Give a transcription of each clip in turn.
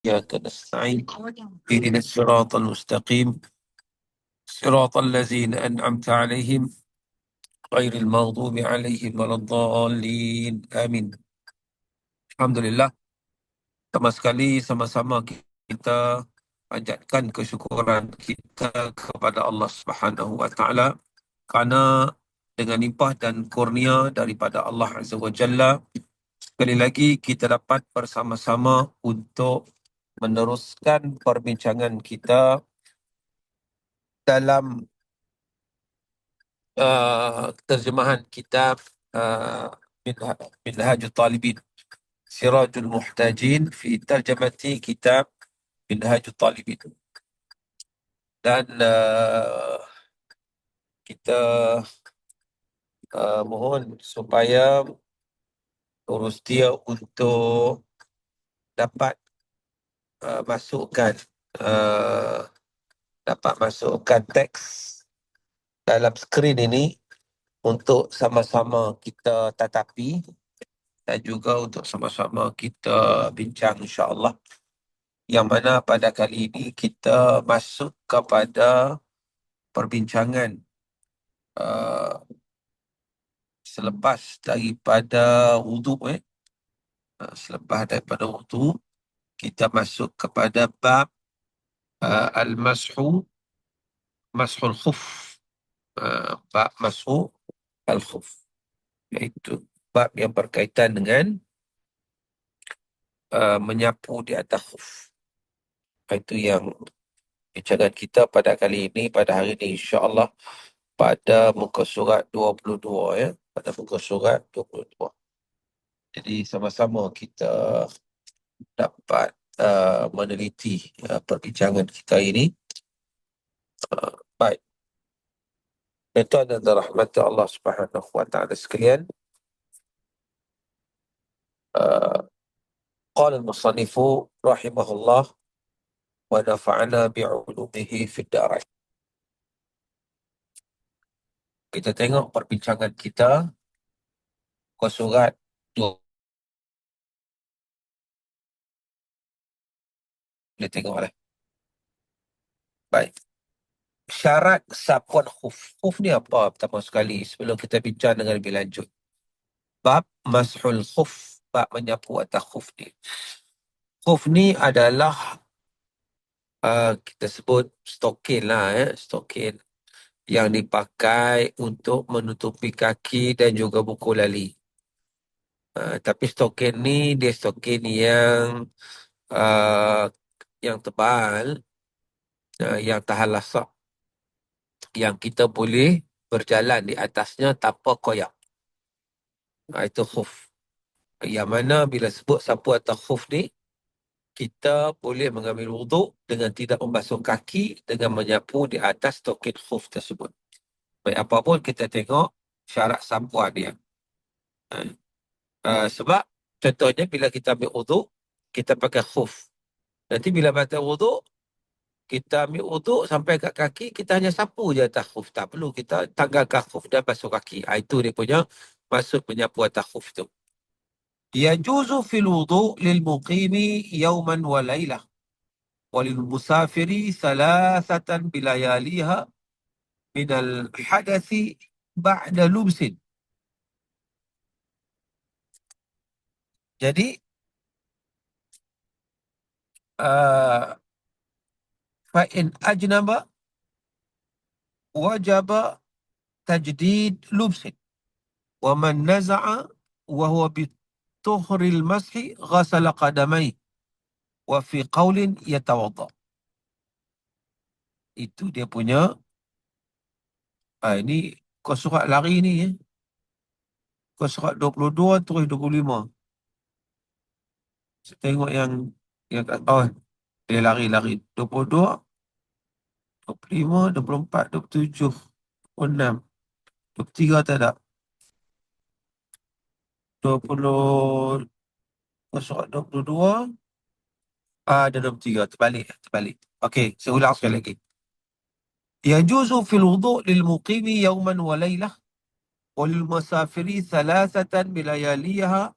إياك نستعين اهدنا الصراط المستقيم صراط الذين أنعمت عليهم غير المغضوب عليهم ولا الضالين آمين. Alhamdulillah, pertama sekali sama-sama kita panjatkan kesyukuran kita kepada Allah Subhanahu wa taala kerana dengan limpah dan kurnia daripada Allah Azza wa Jalla, sekali lagi kita dapat bersama-sama untuk meneruskan perbincangan kita dalam terjemahan kitab Minhajul Talibin, Sirajul Muhtajin fi Tarjamati Kitab Minhajul Talibin. Dan kita mohon supaya urus dia untuk dapat masukkan teks dalam skrin ini untuk sama-sama kita tatapi dan juga untuk sama-sama kita bincang, insya-Allah. Yang mana pada kali ini kita masuk kepada perbincangan selepas daripada wudu. Selepas daripada wudu, kita masuk kepada bab mashul khuf. Bab mashul al-khuf, iaitu bab yang berkaitan dengan menyapu di atas khuf. Itu yang bincangan kita pada kali ini, pada hari ini, insya-Allah, pada muka surat 22, ya. Pada muka surat 22. Jadi sama-sama kita dapat meneliti perbincangan kita ini. Baik. Tuan dan rahmat Allah Subhanahu wa taala sekalian. Qala al-musannifu rahimahullah wa nafa'ana bi'ulumihi fid darain. Kita tengok perbincangan kita ke surat 2. Boleh tengok lah. Baik. Syarat sapuan khuf. Khuf ni apa pertama sekali sebelum kita bincang dengan lebih lanjut? Bab mashul khuf, bab menyapu atas khuf ni. Khuf ni adalah kita sebut stokin lah, stokin yang dipakai untuk menutupi kaki dan juga buku lali. Tapi stokin ni dia stokin yang tebal, yang tahan lasak, yang kita boleh berjalan di atasnya tanpa koyak. Itu khuf. Yang mana bila sebut sapu atas khuf ni, kita boleh mengambil wuduk dengan tidak membasuh kaki dengan menyapu di atas stokin khuf tersebut. Baik apa pun kita tengok syarat sapuan dia. Sebab contohnya bila kita ambil wuduk, kita pakai khuf. Nanti bila batal wuduk, kita ambil wuduk sampai kat kaki, kita hanya sapu je atas khuf. Tak perlu kita tanggalkan khuf dan basuh kaki. Itu dia punya maksud menyapu atas khuf tu. Yajuzu fil wudu' lil muqimi yawman wa laylah wa lil musafiri thalathatan bilayaliha minal hadathi ba'da lubsin. Jadi fa'in ajnaba wajaba tajdid lubsin wa man naza'a wa huwa bituhril mashi ghasala qadamai wa fi qawlin yatawadda. Itu dia punya ini kau surat lari ni, kau surat 22 terus 25. Saya tengok yang dia lari 22, 25, 24, 27, 26, 23 tak ada. 20, surat 22, ada 23, terbalik. Okey, saya ulang sekali lagi. Yajuzu fil wudu' lil muqimi yawman wa laylah wa lil musafiri thalathatan bilayaliha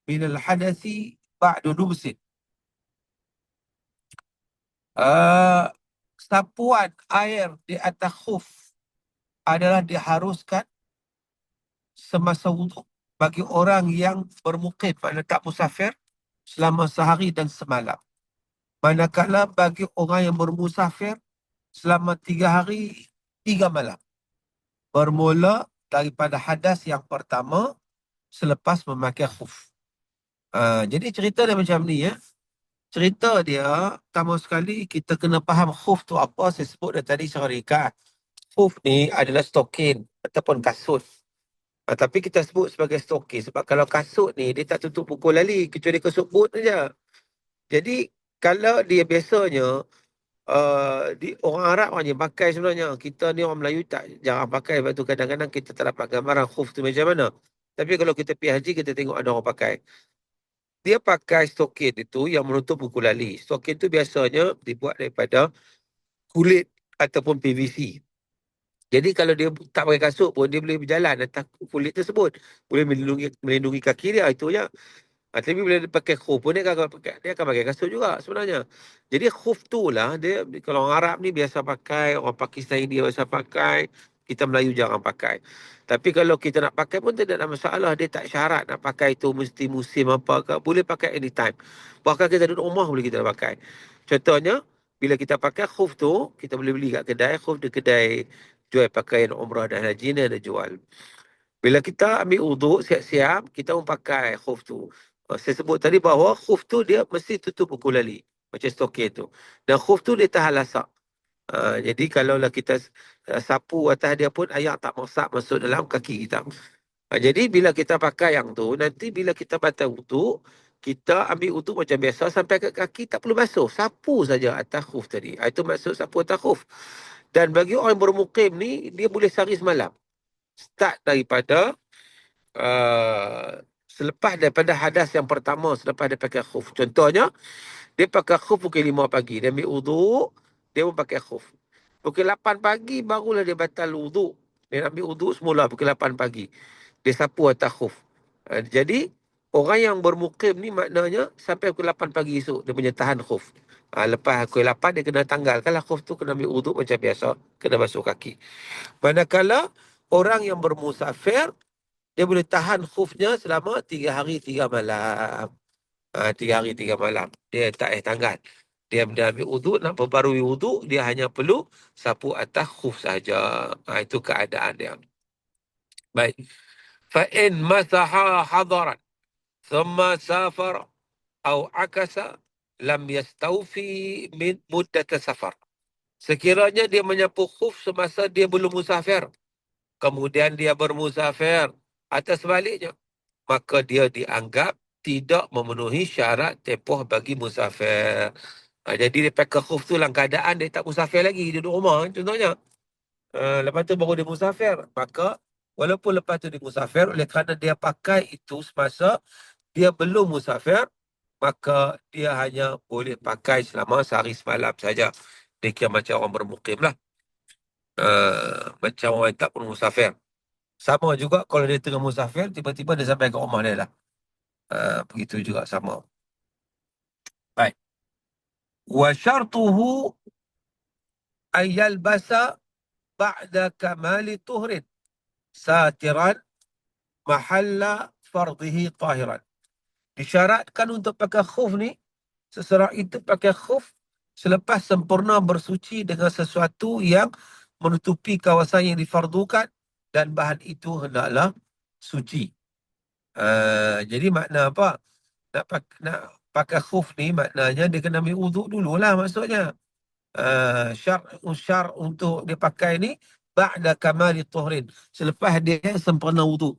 min al hadathi ba'da lubsin. Sapuan air di atas khuf adalah diharuskan semasa wuduk bagi orang yang bermukim, maknanya tak musafir, selama sehari dan semalam. Manakala bagi orang yang bermusafir selama 3 hari 3 malam. Bermula daripada hadas yang pertama selepas memakai khuf. Jadi cerita dia macam ni ya. Cerita dia, pertama sekali kita kena faham khuf tu apa. Saya sebut dah tadi secara ringkas. Khuf ni adalah stokin ataupun kasut. Tapi kita sebut sebagai stokin sebab kalau kasut ni dia tak tutup pukul lali kecuali kasut boot saja. Jadi kalau dia biasanya orang Arab hanya pakai sebenarnya. Kita ni orang Melayu tak jarang pakai. Sebab tu kadang-kadang kita tak dapat gambaran khuf tu macam mana. Tapi kalau kita pergi haji, kita tengok ada orang pakai. Dia pakai stokin itu yang menutup buku lali. Stokin itu biasanya dibuat daripada kulit ataupun PVC. Jadi kalau dia tak pakai kasut pun, dia boleh berjalan atas kulit tersebut. Boleh melindungi kaki dia, itu je. Tapi bila dia pakai khuf pun dia akan pakai kasut juga sebenarnya. Jadi khuf tu lah, dia, kalau orang Arab ni biasa pakai, orang Pakistan dia biasa pakai, kita Melayu jarang pakai. Tapi kalau kita nak pakai pun tidak ada masalah. Dia tak syarat nak pakai tu mesti musim apa ke. Boleh pakai anytime. Bahkan kita duduk rumah boleh kita pakai. Contohnya, bila kita pakai khuf tu, kita boleh beli kat kedai. Khuf di kedai jual pakaian umrah dan haji ni ada jual. Bila kita ambil uduk siap-siap, kita pun pakai khuf tu. Saya sebut tadi bahawa khuf tu dia mesti tutup buku lali. Macam stokin tu. Dan khuf tu dia tahan lasak. Jadi kalaulah kita sapu atas dia pun air tak masak masuk dalam kaki kita. Jadi bila kita pakai yang tu, nanti bila kita batal uduk, kita ambil uduk macam biasa sampai ke kaki tak perlu basuh. Sapu saja atas khuf tadi. Itu maksud sapu atas khuf. Dan bagi orang yang bermukim ni, dia boleh sehari semalam. Start daripada selepas daripada hadas yang pertama selepas dia pakai khuf. Contohnya, dia pakai khuf pukul 5 pagi. Dia ambil uduk, dia pun pakai khuf. Pukul 8 pagi barulah dia batal uduk. Dia ambil uduk semula pukul 8 pagi. Dia sapu atas khuf. Jadi, orang yang bermukim ni maknanya sampai pukul 8 pagi esok dia punya tahan khuf. Lepas pukul 8 dia kena tanggalkanlah khuf tu, kena ambil uduk macam biasa. Kena basuh kaki. Manakala orang yang bermusafir, dia boleh tahan khufnya selama 3 hari 3 malam. 3 hari 3 malam. Dia tak tanggal. Dia ambil uduk, nak perbarui uduk, dia hanya perlu sapu atas khuf saja. Itu keadaan dia. Baik. Fa'in masaha hadaran thumma safar au akasa lam yastawfi min muddat safar. Sekiranya dia menyapu khuf semasa dia belum musafir, kemudian dia bermusafir atau sebaliknya, maka dia dianggap tidak memenuhi syarat tempoh bagi musafir. Jadi dia pakai khuf tu dalam keadaan dia tak musafir lagi, dia duduk rumah contohnya. Lepas tu baru dia musafir. Maka walaupun lepas tu dia musafir, oleh kerana dia pakai itu semasa dia belum musafir, maka dia hanya boleh pakai selama sehari semalam saja. Dia kira macam orang bermukim lah. Macam orang tak pun musafir. Sama juga kalau dia tengah musafir, tiba-tiba dia sampai ke rumah dia lah. Begitu juga sama. Baik. Wa syartuhu ayyal basa ba'da kamali tuhrin satiran mahalla fardihi tahiran. Disyaratkan untuk pakai khuf ni, seseorang itu pakai khuf selepas sempurna bersuci dengan sesuatu yang menutupi kawasan yang difardukan dan bahan itu hendaklah suci. Jadi makna apa? Nak pakai khuf ni maknanya dia kena ambil uduk dululah maksudnya. Syar untuk dia pakai ni ba'da kamali tuhrin, selepas dia sempurna wuduk.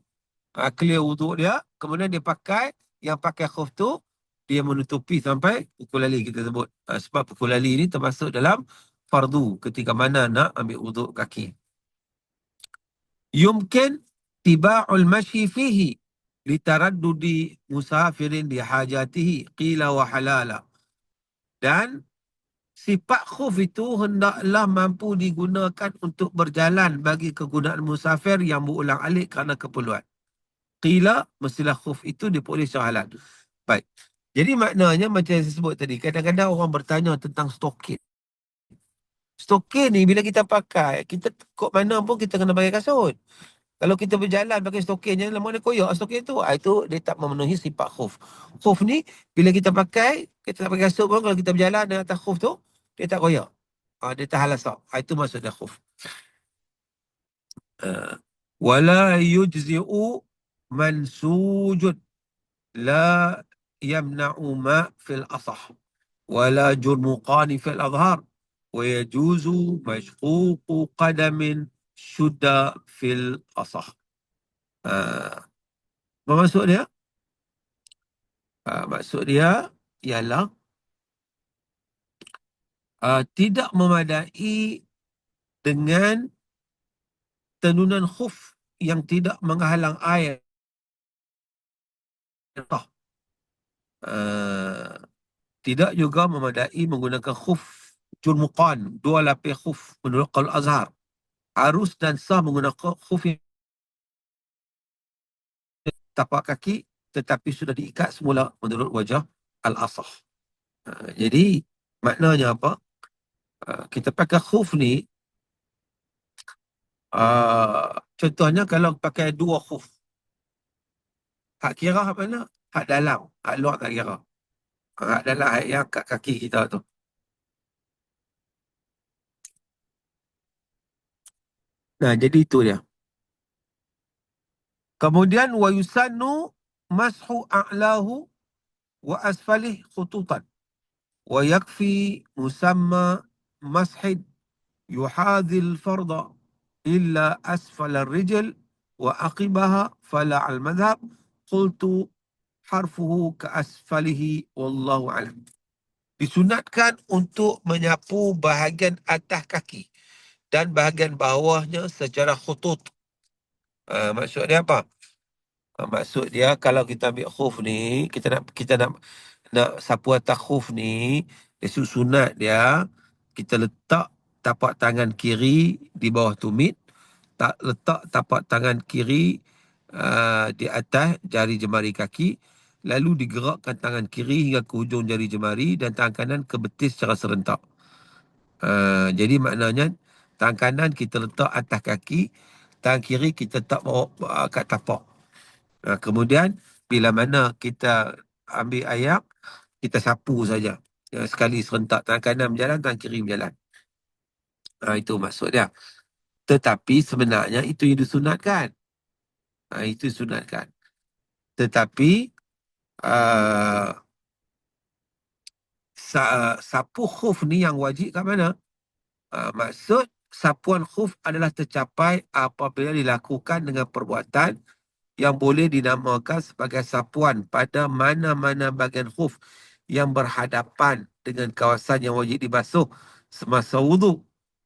Clear wuduk dia, kemudian dia pakai yang pakai khuf tu, dia menutupi sampai pukul lali kita sebut. Sebab pukul lali ni termasuk dalam fardu ketika mana nak ambil wuduk kaki. Yumkin tiba'ul mashi fihi litaraddudi musafirin lihajatihi qila wa halala. Dan sifat khuf itu hendaklah mampu digunakan untuk berjalan bagi kegunaan musafir yang berulang alik kerana keperluan. Qila, mestilah khuf itu diperoleh secara halal. Baik. Jadi maknanya macam yang saya sebut tadi, kadang-kadang orang bertanya tentang stokin. Stokin ni bila kita pakai, kita kok mana pun kita kena pakai kasut. Kalau kita berjalan pakai stokin je, lama dia koyak stokin tu. Itu dia tak memenuhi sifat khuf. Khuf ni, bila kita pakai, kita tak pakai kasut pun, kalau kita berjalan di atas khuf tu, dia tak koyak. Dia tahan lasak. Itu maksudnya khuf. Ah. Wala yujzi'u mansujud la yamna'u ma' fil asah. Wala jurmuqani fil adhar. Wa yajuzu mashququ qadamin syudda fil asah. Apa maksud dia? Maksud dia ialah tidak memadai dengan tenunan khuf yang tidak menghalang air. Uh, Tidak juga memadai menggunakan khuf jurmuqan, dua lapis khuf menurut qaul Azhar. Harus dan sah menggunakan khuf yang tapak kaki tetapi sudah diikat semula menurut wajah Al-Asah. Jadi maknanya apa? Kita pakai khuf ni, contohnya kalau pakai dua khuf, hak kira hak mana? Hak dalam, hak luar tak kira. Hak dalam hak yang kat kaki kita tu. Nah, jadi itu dia. Kemudian wa yusannu mashu a'lahu wa asfalih khututan. Wa yakfi musamma mashid yuhadhil farda illa asfal al-rijl wa aqibaha fala al-madhab. Qultu harfuhu ka asfalihi wallahu alam. Disunatkan untuk menyapu bahagian atas kaki dan bahagian bawahnya secara khutut. Maksud dia apa? Maksud dia kalau kita ambil khuf ni, kita nak sapu atas khuf ni, dia sunat dia, kita letak tapak tangan kiri di bawah tumit, tak letak tapak tangan kiri di atas jari jemari kaki, lalu digerakkan tangan kiri hingga ke hujung jari jemari dan tangan kanan ke betis secara serentak. Jadi maknanya tangan kanan kita letak atas kaki, tangan kiri kita letak bawah kat tapak. Kemudian bila mana kita ambil air, kita sapu saja. Sekali serentak, tangan kanan berjalan, tangan kiri berjalan. Itu maksud dia. Tetapi sebenarnya itu yang disunatkan. Itu disunatkan. Tetapi uh, sapu khuf ni yang wajib kat mana? Maksud sapuan khuf adalah tercapai apabila dilakukan dengan perbuatan yang boleh dinamakan sebagai sapuan pada mana-mana bahagian khuf yang berhadapan dengan kawasan yang wajib dibasuh semasa wuduk,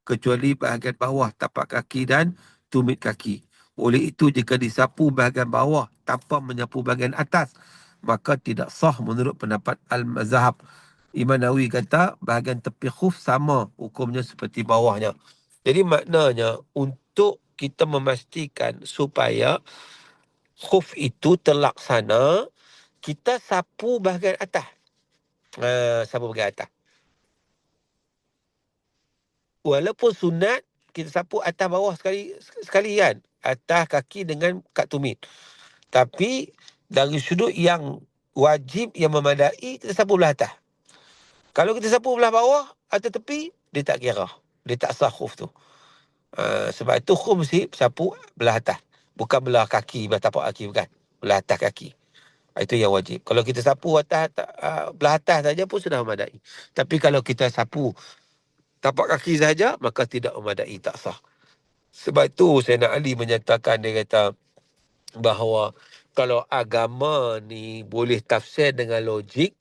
kecuali bahagian bawah tapak kaki dan tumit kaki. Oleh itu, jika disapu bahagian bawah tanpa menyapu bahagian atas, maka tidak sah menurut pendapat Al-Mazhab. Imam Nawawi kata bahagian tepi khuf sama hukumnya seperti bawahnya. Jadi maknanya untuk kita memastikan supaya khuf itu terlaksana, kita sapu bahagian atas. Sapu bahagian atas. Walaupun sunat, kita sapu atas bawah sekali kan. Atas kaki dengan kat tumit. Tapi dari sudut yang wajib, yang memadai, kita sapu belah atas. Kalau kita sapu belah bawah atau tepi, dia tak kira. Dia tak sah khuf tu. Sebab itu khuf mesti sapu belah atas. Bukan belah kaki, belah tapak kaki, bukan. Belah atas kaki. Itu yang wajib. Kalau kita sapu atas, belah atas saja pun sudah memadai. Tapi kalau kita sapu tapak kaki saja, maka tidak memadai, tak sah. Sebab itu Sayyidina Ali menyatakan, dia kata bahawa kalau agama ni boleh tafsir dengan logik,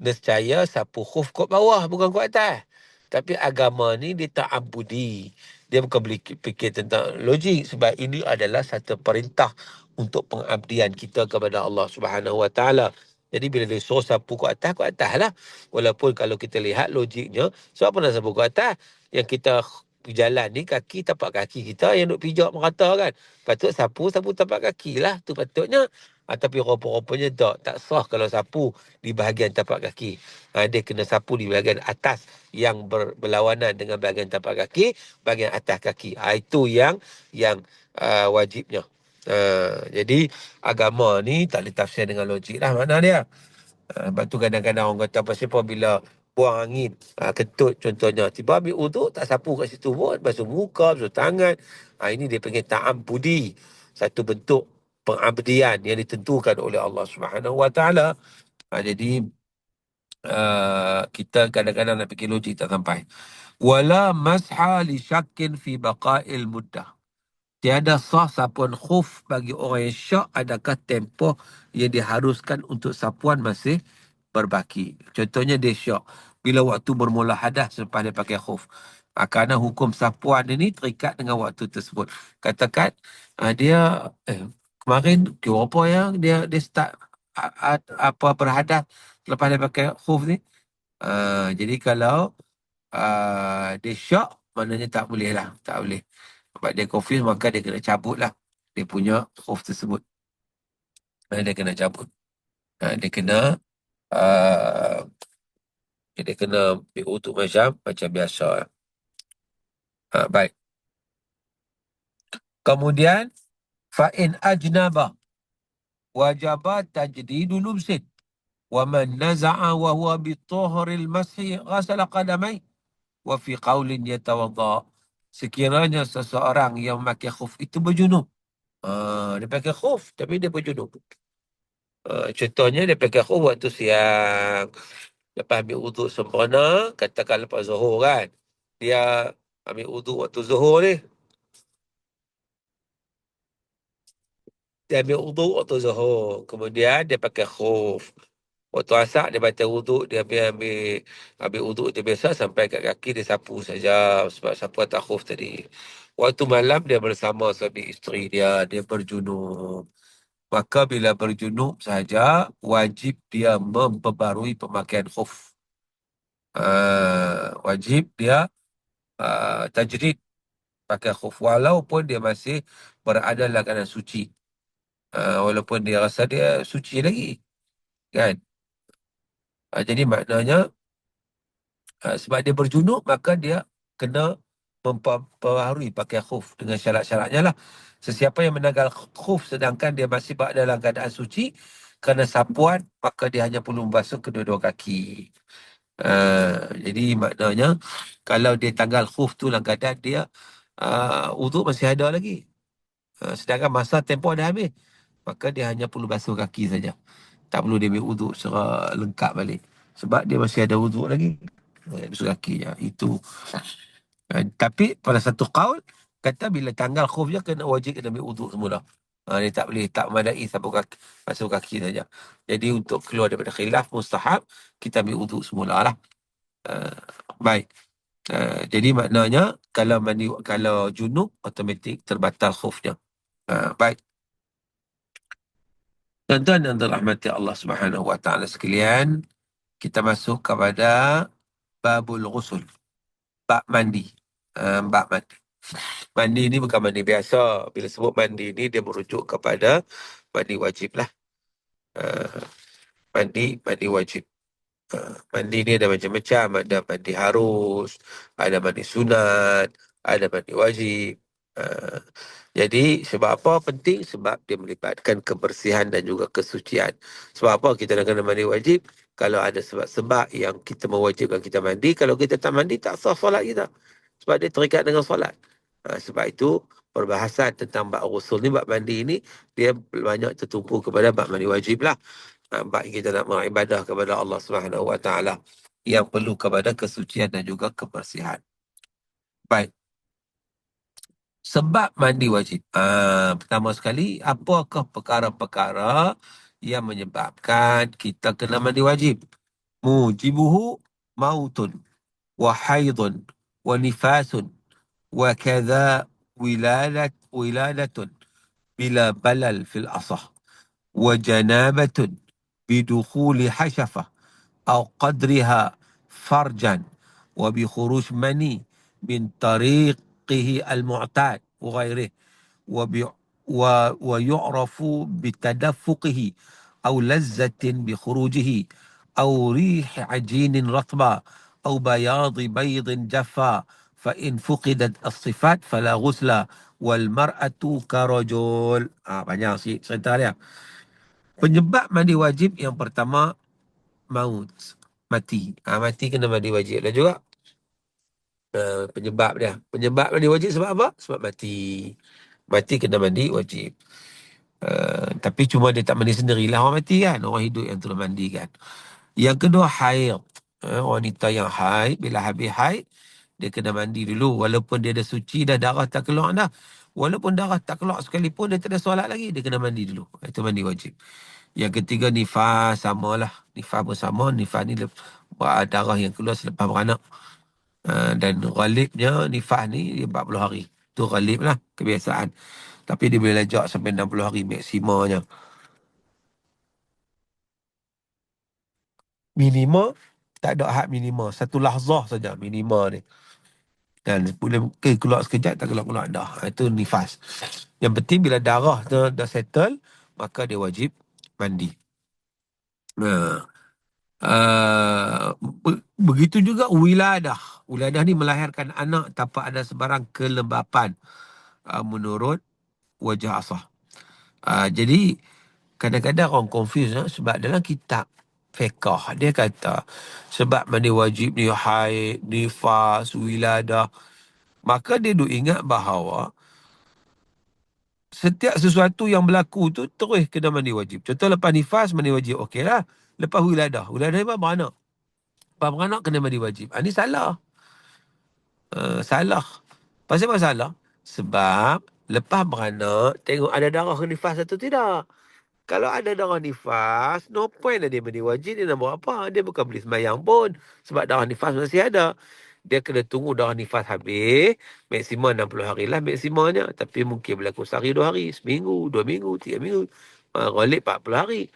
nescaya sapu khuf kot bawah, bukan kot atas. Tapi agama ni dia tak ambudi. Dia bukan boleh fikir tentang logik. Sebab ini adalah satu perintah untuk pengabdian kita kepada Allah Subhanahu Wa Taala. Jadi bila dia suruh sapu kot atas lah. Walaupun kalau kita lihat logiknya, sebab apa nak sapu kot atas? Yang kita berjalan ni kaki tapak kaki kita yang duk pijak merata kan. Patut sapu tapak kaki lah tu patutnya. Tapi rupa-rupanya tak sah kalau sapu di bahagian tapak kaki. Dia kena sapu di bahagian atas yang berlawanan dengan bahagian tapak kaki, bahagian atas kaki. Itu yang wajibnya. Jadi agama ni tak boleh tafsir dengan logik lah makna dia. Lepas tu kadang-kadang orang kata pasal bila buang angin, kentut contohnya, tiba ambil uduk tak sapu kat situ pun, basuh muka, basuh tangan. Ini dia panggil ta'abbudi, satu bentuk pengabdian yang ditentukan oleh Allah Subhanahu Wa Taala. Jadi kita kadang-kadang nak fikir logik tak sampai. Wala masha li syakkin fi baqa'il muddah. Tiada sah sapuan khuf bagi orang yang syak adakah tempoh yang diharuskan untuk sapuan masih berbaki. Contohnya dia syak bila waktu bermula hadas selepas dia pakai khuf. Kerana hukum sapuan ini terikat dengan waktu tersebut. Katakan dia kemarin kira apa yang dia start berhadas selepas dia pakai khuf ni. Jadi kalau dia syak, maknanya tak boleh lah. Tak boleh. Sebab dia confuse, maka dia kena cabut lah dia punya khuf tersebut. Dia kena cabut. Dia kena untuk macam biasa. Baik. Kemudian fa'in ajnaba wajaba tajdidu lumsin wa man naza'a wa huwa bituhril mashi ghasala qadamai wa fi qaulin yatawadda. Sekiranya seseorang yang memakai khuf itu berjunub. Dia pakai khuf tapi dia berjunub. Contohnya dia pakai khuf waktu siang. Lepas ambil uduk sempurna, katakan lepas zuhur kan. Dia ambil uduk waktu zuhur ni. Dia ambil uduk waktu zuhur. Kemudian dia pakai khuf. Waktu asar dia baca uduk, dia ambil uduk dia biasa sampai kat kaki dia sapu saja sebab sapu atas khuf tadi. Waktu malam dia bersama suami isteri dia berjunub. Maka bila berjunub saja, wajib dia memperbarui pemakaian khuf. Wajib dia tajdid pakai khuf walaupun dia masih berada dalam keadaan suci. Walaupun dia rasa dia suci lagi. Kan? Jadi maknanya sebab dia berjunub, maka dia kena memperbaharui pakai khuf dengan syarat-syaratnya lah. Sesiapa yang menanggal khuf sedangkan dia masih berada dalam keadaan suci, kerana sapuan, maka dia hanya perlu membasuh kedua-dua kaki. Jadi maknanya kalau dia tanggal khuf tu dalam keadaan dia uduk masih ada lagi. Sedangkan masa tempoh dah habis, maka dia hanya perlu basuh kaki saja. Tak perlu dia ambil uduk secara lengkap balik. Sebab dia masih ada uduk lagi. Basuh kaki je. Itu. Tapi pada satu qaul, kata bila tanggal khuf je wajib kena ambil uduk semula. Dia tak boleh, tak memadai basuh kaki saja. Jadi untuk keluar daripada khilaf mustahab, kita ambil uduk semula lah. Baik. Jadi maknanya kalau junub automatik terbatal khufnya. Baik. Tuan-tuan dan dirahmati Allah Subhanahu Wa Taala sekalian, kita masuk kepada babul ghusl. Bab mandi. Bab mandi. Mandi ni bukan mandi biasa. Bila sebut mandi ni dia merujuk kepada mandi wajib lah. Mandi wajib. Mandi ni ada macam-macam. Ada mandi harus, ada mandi sunat, ada mandi wajib. Jadi sebab apa penting? Sebab dia melibatkan kebersihan dan juga kesucian. Sebab apa kita nak kena mandi wajib? Kalau ada sebab-sebab yang kita mewajibkan kita mandi, kalau kita tak mandi tak sah solat kita. Sebab dia terikat dengan solat. Sebab itu perbahasan tentang bab ghusl ni, bab mandi ni, dia banyak tertumpu kepada bab mandi wajib lah. Bab kita nak beribadah kepada Allah Subhanahu Wa Taala yang perlu kepada kesucian dan juga kebersihan. Baik. Sebab mandi wajib. Pertama sekali, apakah perkara-perkara yang menyebabkan kita kena mandi wajib? Mujibuhu mautun wa haidun wa nifasun wa kadha wiladatun bila balal fil asah wa janabatun bidukhuli hashafah أو قدرها فرجا وبخروج مني min tariqihi al-mu'tad wa ghairihi وبي ويعرف بتدفقه أو لذة بخروجه أو ريح عجين رطبة أو بياض بيض جفا فإن فقدت الصفات فلا غسل والمرأة كرجل. Banyak sih cerita dia. Penyebab mandi wajib yang pertama, maut, mati. Mati kena mandi wajib. Dan juga penyebab dia. Penyebab mandi wajib sebab apa? Sebab mati. Mati kena mandi wajib. Tapi cuma dia tak mandi sendirilah orang mati kan. Orang hidup yang terus mandi kan. Yang kedua, haid. Wanita yang haid, bila habis haid, dia kena mandi dulu. Walaupun dia dah suci, dah darah tak keluar dah. Walaupun darah tak keluar sekalipun, dia tak ada solat lagi, dia kena mandi dulu. Itu mandi wajib. Yang ketiga, nifas, samalah. Nifas pun sama. Nifas ni darah yang keluar selepas beranak. Dan ghalibnya nifas ni 40 hari. Itu ghalib lah, kebiasaan. Tapi dia boleh lajak sampai 60 hari maksimanya. Minima, tak ada had minima. Satu lahzah saja minima ni. Dan boleh keluar sekejap, tak keluar-keluar dah. Itu nifas. Yang penting bila darah tu dah settle, maka dia wajib mandi. Nah, begitu juga wiladah. Wiladah ni melahirkan anak tanpa ada sebarang kelembapan. Menurut wajah asah. Jadi, kadang-kadang orang confuse sebab dalam kitab fiqh dia kata sebab mandi wajib ni haid, nifas, wiladah. Maka dia duk ingat bahawa setiap sesuatu yang berlaku tu terus kena mandi wajib. Contoh lepas nifas mandi wajib, okeylah. Lepas wiladah. Wiladah ni beranak. Lepas beranak kena mandi wajib. Ini salah. Salah. Pasal apa salah? Sebab lepas beranak tengok ada darah nifas atau tidak. Kalau ada darah nifas, no point lah dia mandi wajib. Dia nak buat apa? Dia bukan boleh sembahyang pun. Sebab darah nifas masih ada. Dia kena tunggu darah nifas habis. Maksimum 60 hari lah maksimumnya. Tapi mungkin berlaku sehari, 2 hari. Seminggu, 2 minggu, 3 minggu. Ghalib 40 hari.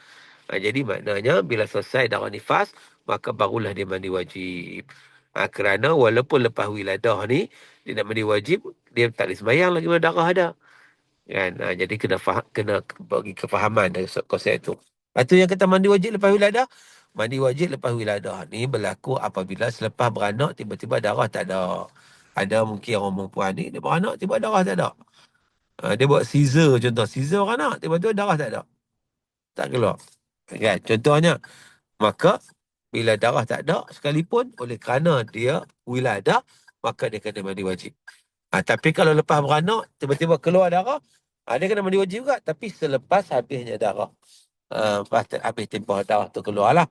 Jadi maknanya bila selesai darah nifas, maka barulah dia mandi wajib. Kerana walaupun lepas wiladah ni, dia nak mandi wajib, dia tak boleh sembahyang lagi mana darah ada. Kan? Jadi kena bagi kefahaman dari konsep itu. Lepas tu yang kata mandi wajib lepas wiladah. Mandi wajib lepas wiladah ni berlaku apabila selepas beranak tiba-tiba darah tak ada. Ada mungkin orang perempuan ni, dia beranak tiba darah tak ada. Dia buat Caesar contoh. Caesar beranak tiba-tiba darah tak ada. Tak keluar. Kan? Contohnya. Maka bila darah tak ada sekalipun oleh kerana dia wiladah, maka dia kena mandi wajib. Tapi kalau lepas beranak, tiba-tiba keluar darah, dia kena mandi wajib juga. Tapi selepas habisnya darah. Lepas habis tempoh darah tu keluar lah,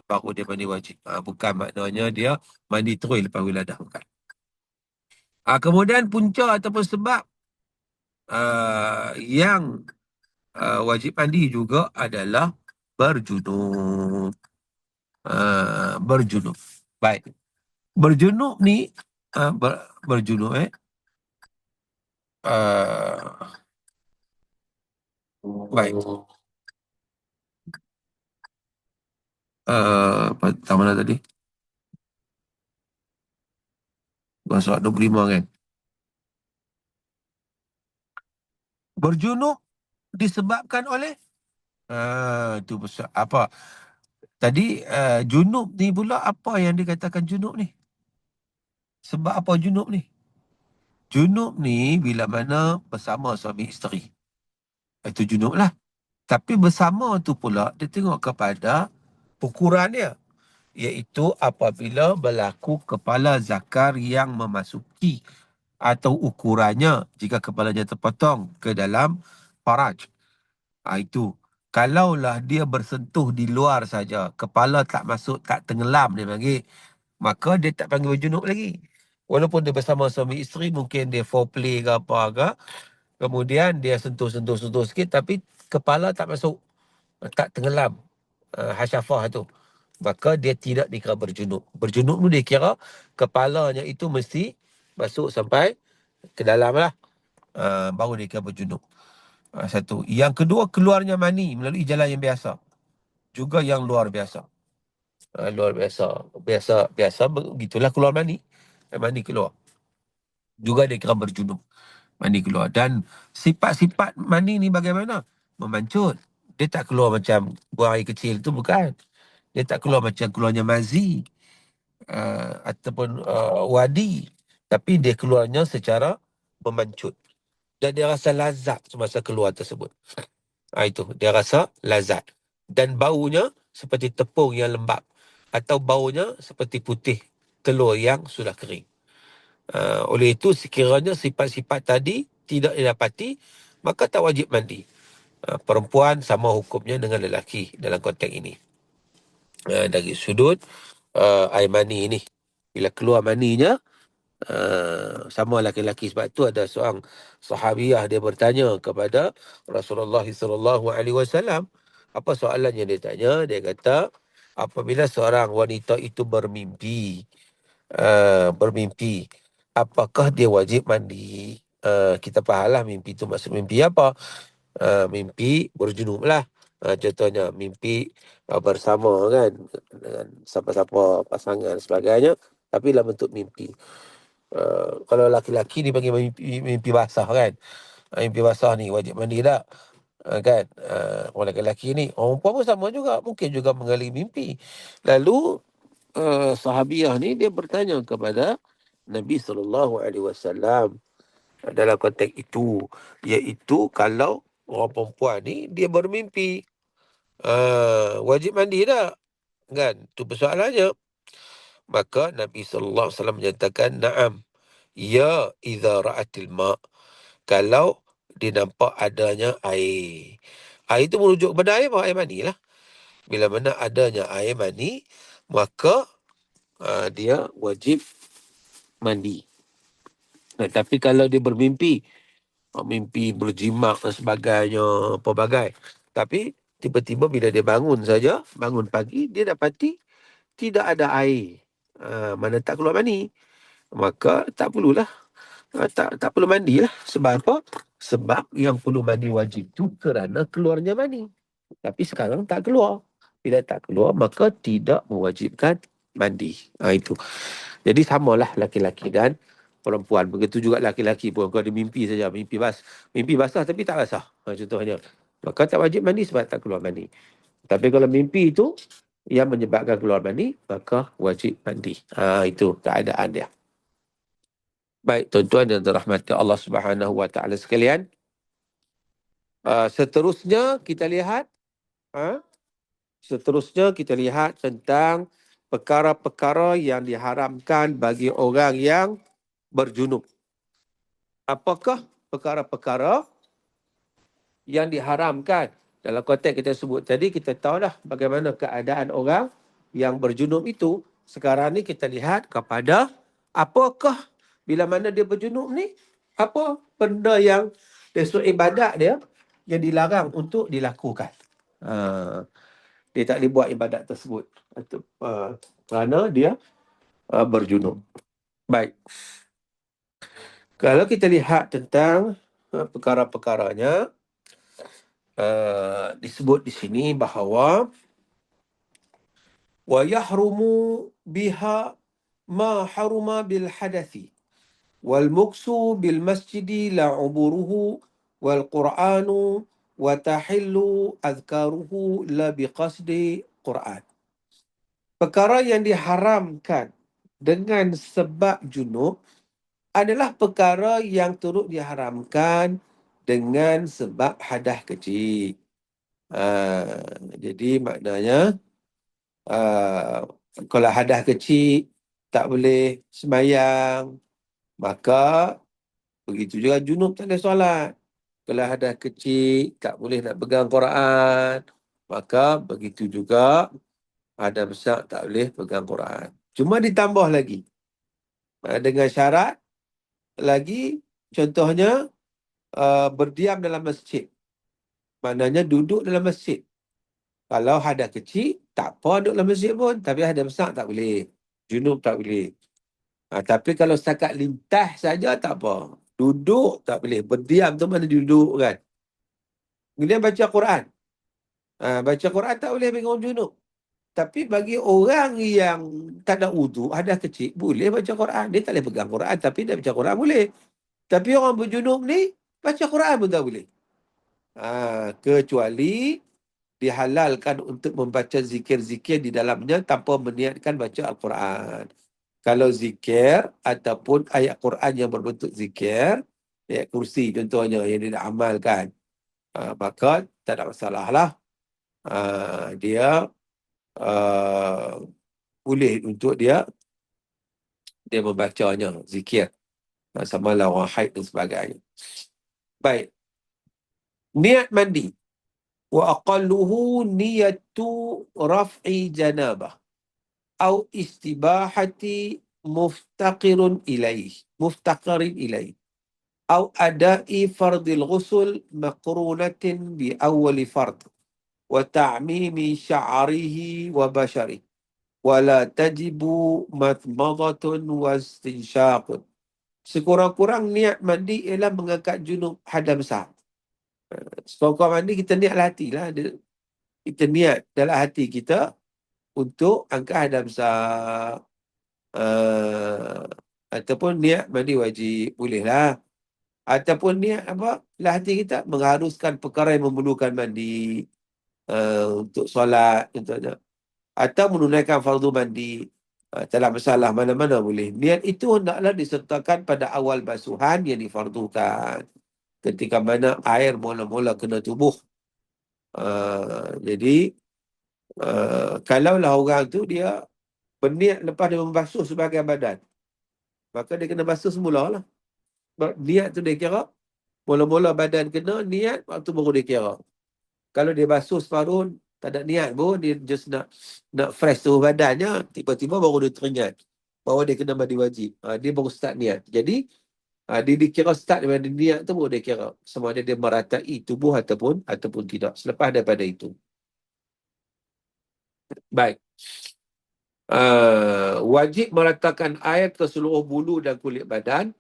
baru dia mandi wajib. Bukan maknanya dia mandi terus lepas wiladah. Bukan. Kemudian punca ataupun sebab yang wajib mandi juga adalah berjunub. Berjunub. Baik. Berjunub ni, berjunub baik. Apa mana tadi? Surat 25 kan? Berjunub disebabkan oleh tu apa? Tadi junub ni pula apa yang dikatakan junub ni? Sebab apa junub ni? Junub ni bila mana bersama suami isteri. Itu junub lah. Tapi bersama tu pula dia tengok kepada ukuran dia. Iaitu apabila berlaku kepala zakar yang memasuki atau ukurannya jika kepalanya terpotong ke dalam faraj. Itu. Kalaulah dia bersentuh di luar saja, kepala tak masuk, tak tenggelam dia panggil, maka dia tak panggil berjunub lagi. Walaupun dia bersama suami isteri, mungkin dia foreplay ke apa ke, kemudian dia sentuh-sentuh sikit, tapi kepala tak masuk, tak tenggelam, hasyafah tu. Maka dia tidak dikira berjunub. Berjunub tu dia kira kepalanya itu mesti masuk sampai ke dalam lah. Baru dia kira berjunub. Satu. Yang kedua, keluarnya mani melalui jalan yang biasa. Juga yang luar biasa. Luar biasa. Biasa begitulah keluar mani. Mani keluar. juga dia kira berjunub. Mani keluar. Dan sifat-sifat mani ni bagaimana? Memancut. Dia tak keluar macam buang air kecil tu, bukan. Dia tak keluar macam keluarnya mazi ataupun wadi. Tapi dia keluarnya secara memancut. Dan dia rasa lazat semasa keluar tersebut. Itu, dia rasa lazat. Dan baunya seperti tepung yang lembap. Atau baunya seperti putih telur yang sudah kering. Oleh itu, sekiranya sifat-sifat tadi tidak didapati, maka tak wajib mandi. Perempuan sama hukumnya dengan lelaki dalam konteks ini. Dari sudut air mani ini. Bila keluar maninya, sama laki-laki. Sebab tu ada seorang sahabiah, dia bertanya kepada Rasulullah SAW. Apa soalan yang dia tanya? Dia kata, apabila seorang wanita itu bermimpi, apakah dia wajib mandi? Kita fahamlah mimpi itu maksud mimpi apa. Mimpi berjunub lah. Contohnya mimpi bersama kan dengan siapa-siapa pasangan dan sebagainya, tapi dalam bentuk mimpi. Kalau laki-laki dipanggil mimpi basah kan. Mimpi basah ni wajib mandi tak? Kan? Orang lelaki ni, orang perempuan pun sama juga, mungkin juga mengalami mimpi. Lalu sahabiah ni dia bertanya kepada Nabi SAW dalam konteks itu, iaitu kalau orang perempuan ni dia bermimpi, wajib mandi tak? Kan? Itu persoalannya. Maka Nabi SAW menyatakan, na'am, ya idza ra'atil ma', kalau dia nampak adanya air. Air itu merujuk kepada air apa? Air mani lah. Bila mana adanya air mani, maka dia wajib mandi. Tapi kalau dia bermimpi, mimpi berjimat dan sebagainya, pelbagai. Tapi tiba-tiba bila dia bangun saja, bangun pagi, dia dapati tidak ada air. Mana tak keluar mani. Maka tak perlulah. Tak perlu mandi lah. Sebab apa? Sebab yang perlu mandi wajib tu kerana keluarnya mani. Tapi sekarang tak keluar. Bila tak keluar, maka tidak mewajibkan mandi. Itu. Jadi samalah laki-laki dan perempuan. Begitu juga laki-laki pun. Kalau dia mimpi saja, mimpi basah tapi tak basah. Contohnya. Maka tak wajib mandi sebab tak keluar mandi. Tapi kalau mimpi itu yang menyebabkan keluar mani, maka wajib mandi. Itu keadaan dia. Baik, tuan-tuan dan dirahmati Allah Subhanahu Wa Taala sekalian. Seterusnya kita lihat tentang perkara-perkara yang diharamkan bagi orang yang berjunub. Apakah perkara-perkara yang diharamkan? Dalam konteks kita sebut tadi, kita tahu dah bagaimana keadaan orang yang berjunub itu. Sekarang ni kita lihat kepada apakah bila mana dia berjunub ni, apa benda yang dari ibadat dia yang dilarang untuk dilakukan. Dia tak boleh buat ibadat tersebut kerana dia berjunub. Baik. Kalau kita lihat tentang perkara-perkaranya, disebut di sini bahawa wa yahrumu biha ma haruma bil hadathi wal muksu bil masjidi la uburuhu wal qur'anu wa tahillu azkaruhu la biqasdi Quran. Perkara yang diharamkan dengan sebab junub adalah perkara yang turut diharamkan dengan sebab hadas kecil. Jadi maknanya kalau hadas kecil tak boleh sembahyang, maka begitu juga junub tak boleh solat. Kalau hadas kecil tak boleh nak pegang Quran, maka begitu juga hadas besar tak boleh pegang Quran. Cuma ditambah lagi dengan syarat lagi, contohnya berdiam dalam masjid. Maknanya duduk dalam masjid. Kalau hadas kecil, tak apa duduk dalam masjid pun. Tapi hadas besar tak boleh. Junub tak boleh. Tapi kalau setakat lintas saja tak apa. Duduk tak boleh. Berdiam tu mana duduk kan. Kemudian baca Quran. Baca Quran tak boleh bagi orang junub. Tapi bagi orang yang tak ada wudu, hadas kecil, boleh baca Quran. Dia tak boleh pegang Quran, tapi dia baca Quran boleh. Tapi orang berjunub ni, baca Quran pun tak boleh. Kecuali dihalalkan untuk membaca zikir-zikir di dalamnya tanpa meniatkan baca Al-Quran. Kalau zikir ataupun ayat Quran yang berbentuk zikir, ayat kursi contohnya yang dia nak amalkan, maka tak ada masalah lah. Dia boleh untuk dia membacanya, zikir. Sama lah orang haid dan sebagainya. Baik. Niat mandi. Wa aqalluhu niyatu raf'i janabah. Au istibahati muftaqarin ilaih. Au adai fardil ghusl maqrunatin bi awwali fard. Wa ta'mimi sya'rihi wa basharihi. Wala tajibu matmadatun wa istinsyaqun. Sekurang-kurang niat mandi ialah mengangkat junub hadas besar. Sekurang-kurang mandi kita niat dalam hati lah. Kita niat dalam hati kita untuk angkat hadas besar. Ataupun niat mandi wajib. Boleh lah. Ataupun niat apa? Dalam hati kita mengharuskan perkara yang memerlukan mandi. Untuk solat contohnya. Atau menunaikan fardu mandi. Tak ada masalah, mana-mana boleh. Niat itu hendaklah disertakan pada awal basuhan yang difardukan. Ketika mana air mula-mula kena tubuh. Jadi, kalaulah orang tu dia berniat lepas dia membasuh sebahagian badan, maka dia kena basuh semula lah. Niat tu dia kira, mula-mula badan kena, niat, waktu baru dia kira. Kalau dia basuh separuh, tak ada niat pun, dia just nak fresh tubuh badannya, tiba-tiba baru dia teringat bahawa dia kena mandi wajib. Dia baru start niat. Jadi, dia dikira start daripada niat tu baru dia kira sama ada dia meratai tubuh ataupun tidak. Selepas daripada itu. Baik. Wajib meratakan air ke seluruh bulu dan kulit badan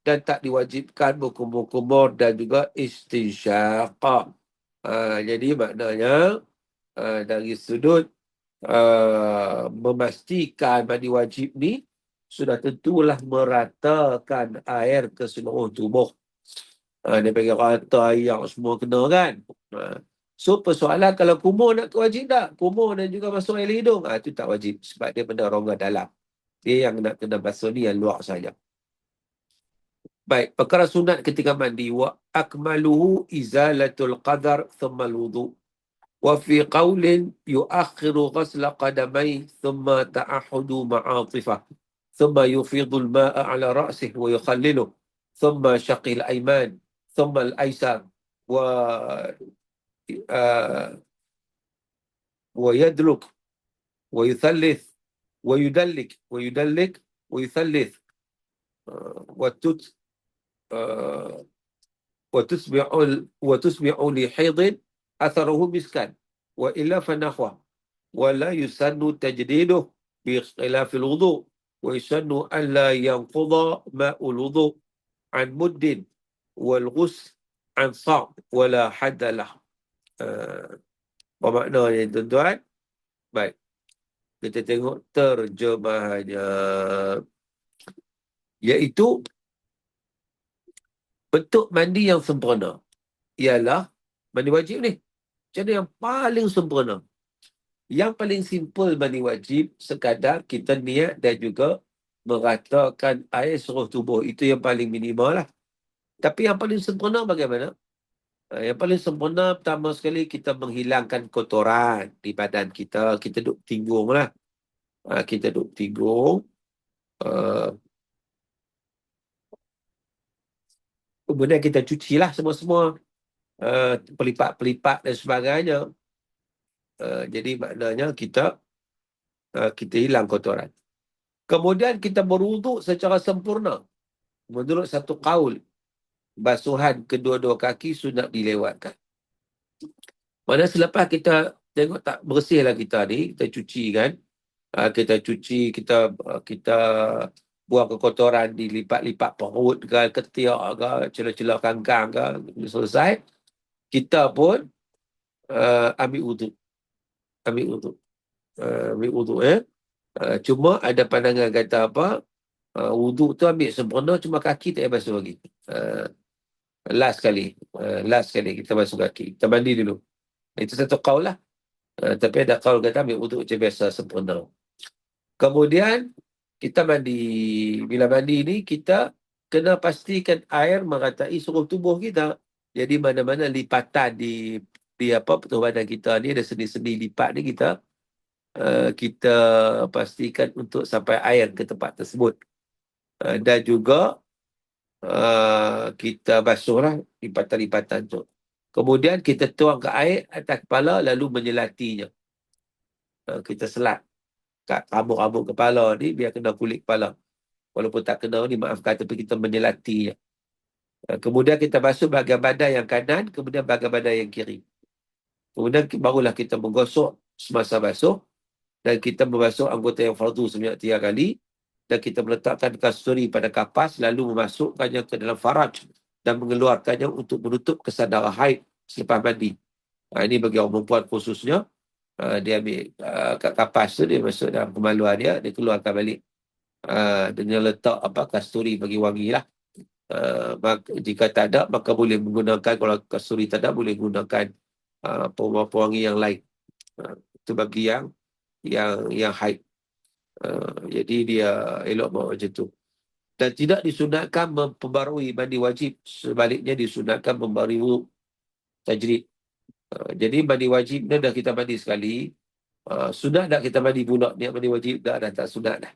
dan tak diwajibkan berkumur-kumur dan juga istinsyaq. Jadi maknanya dari sudut memastikan mandi wajib ni sudah tentulah meratakan air ke seluruh tubuh. Dia panggil rata air yang semua kena kan. So persoalan kalau kumur nak wajib tak? Kumur dan juga masuk air hidung. Itu tak wajib sebab dia benda rongga dalam. Dia yang nak kena basuh ni yang luar saja. Baik, perkara sunat ketika mandi. Wa akmaluhu izalatul qadar thumma al-wudu. Wa fi qawlin yuakhiru ghasla qadamai thumma ta'ahudu ma'atifah. Thumma yufidul ma'a ala ra'sih wa yukhalliluh. Thumma syaqil ayman. Thumma al-aysar. ويدلك ويثلث ويدلك ويثلث وتسمع لحيض أثره مسكا وإلا فنحوه ولا يسن تجديده بخلاف الوضوء ويسن ألا ينقض ماء الوضوء عن مد والغسل عن صاع ولا حد له. Apa maknanya tuan-tuan? Baik. Kita tengok terjemahannya. Iaitu bentuk mandi yang sempurna ialah mandi wajib ni. Macam yang paling sempurna. Yang paling simple mandi wajib sekadar kita niat dan juga meratakan air seluruh tubuh. Itu yang paling minimal lah. Tapi yang paling sempurna bagaimana? Yang paling sempurna pertama sekali kita menghilangkan kotoran di badan kita. Kita duduk tinggung lah. Kita duduk tinggung. Kemudian kita cucilah semua-semua. Pelipat-pelipat dan sebagainya. Jadi maknanya kita hilang kotoran. Kemudian kita berwuduk secara sempurna. Menurut satu qaul, basuhan kedua-dua kaki sudah dilewatkan. Mana selepas kita tengok tak bersihlah kita ni, kita cuci kan. Kita cuci, kita buang kekotoran di lipat-lipat perut ke, ketiak ke, celah-celah kangkang ke, selesai. Kita pun ambil wuduk. ambil wuduk. Cuma ada pandangan kata apa, wuduk tu ambil sempurna, cuma kaki tak payah basuh lagi. Last sekali kita basuh kaki. Kita mandi dulu. Itu satu qaul lah. Tapi ada qaul kata ambil wuduk macam biasa sempurna. Kemudian kita mandi. Bila mandi ni kita kena pastikan air meratai seluruh tubuh kita. Jadi mana-mana lipatan di apa tubuh badan kita ni, ada sendi-sendi lipat ni kita pastikan untuk sampai air ke tempat tersebut. Dan juga kita basuhlah lipatan-lipatan tu. Kemudian kita tuang ke air atas kepala lalu menyelatinya. Kita selat kat rambut-rambut kepala ni biar kena kulit kepala. Walaupun tak kena ni, maafkan, tapi kita menyelatinya. Kemudian kita basuh bahagian badan yang kanan, kemudian bahagian badan yang kiri. Kemudian barulah kita menggosok semasa basuh, dan kita membasuh anggota yang fardu sebanyak 3 kali, dan kita meletakkan kasturi pada kapas, lalu memasukkannya ke dalam faraj dan mengeluarkannya untuk menutup kesan darah haid selepas mandi. Ini bagi orang perempuan khususnya. Dia ambil kat kapas tu, dia masuk dalam kemaluan dia keluarkan balik. Dengan letak kasturi bagi wangi lah. Jika tak ada, maka boleh menggunakan, kalau kasturi tak ada, boleh menggunakan pewangi yang lain. Itu bagi yang haid. Jadi dia elok bawa macam tu. Dan tidak disunatkan memperbarui mandi wajib. Sebaliknya disunatkan membarui tajrid. Jadi mandi wajib ni dah kita mandi sekali. Sunat tak kita mandi pula? Niat mandi wajib dah tak sunat dah.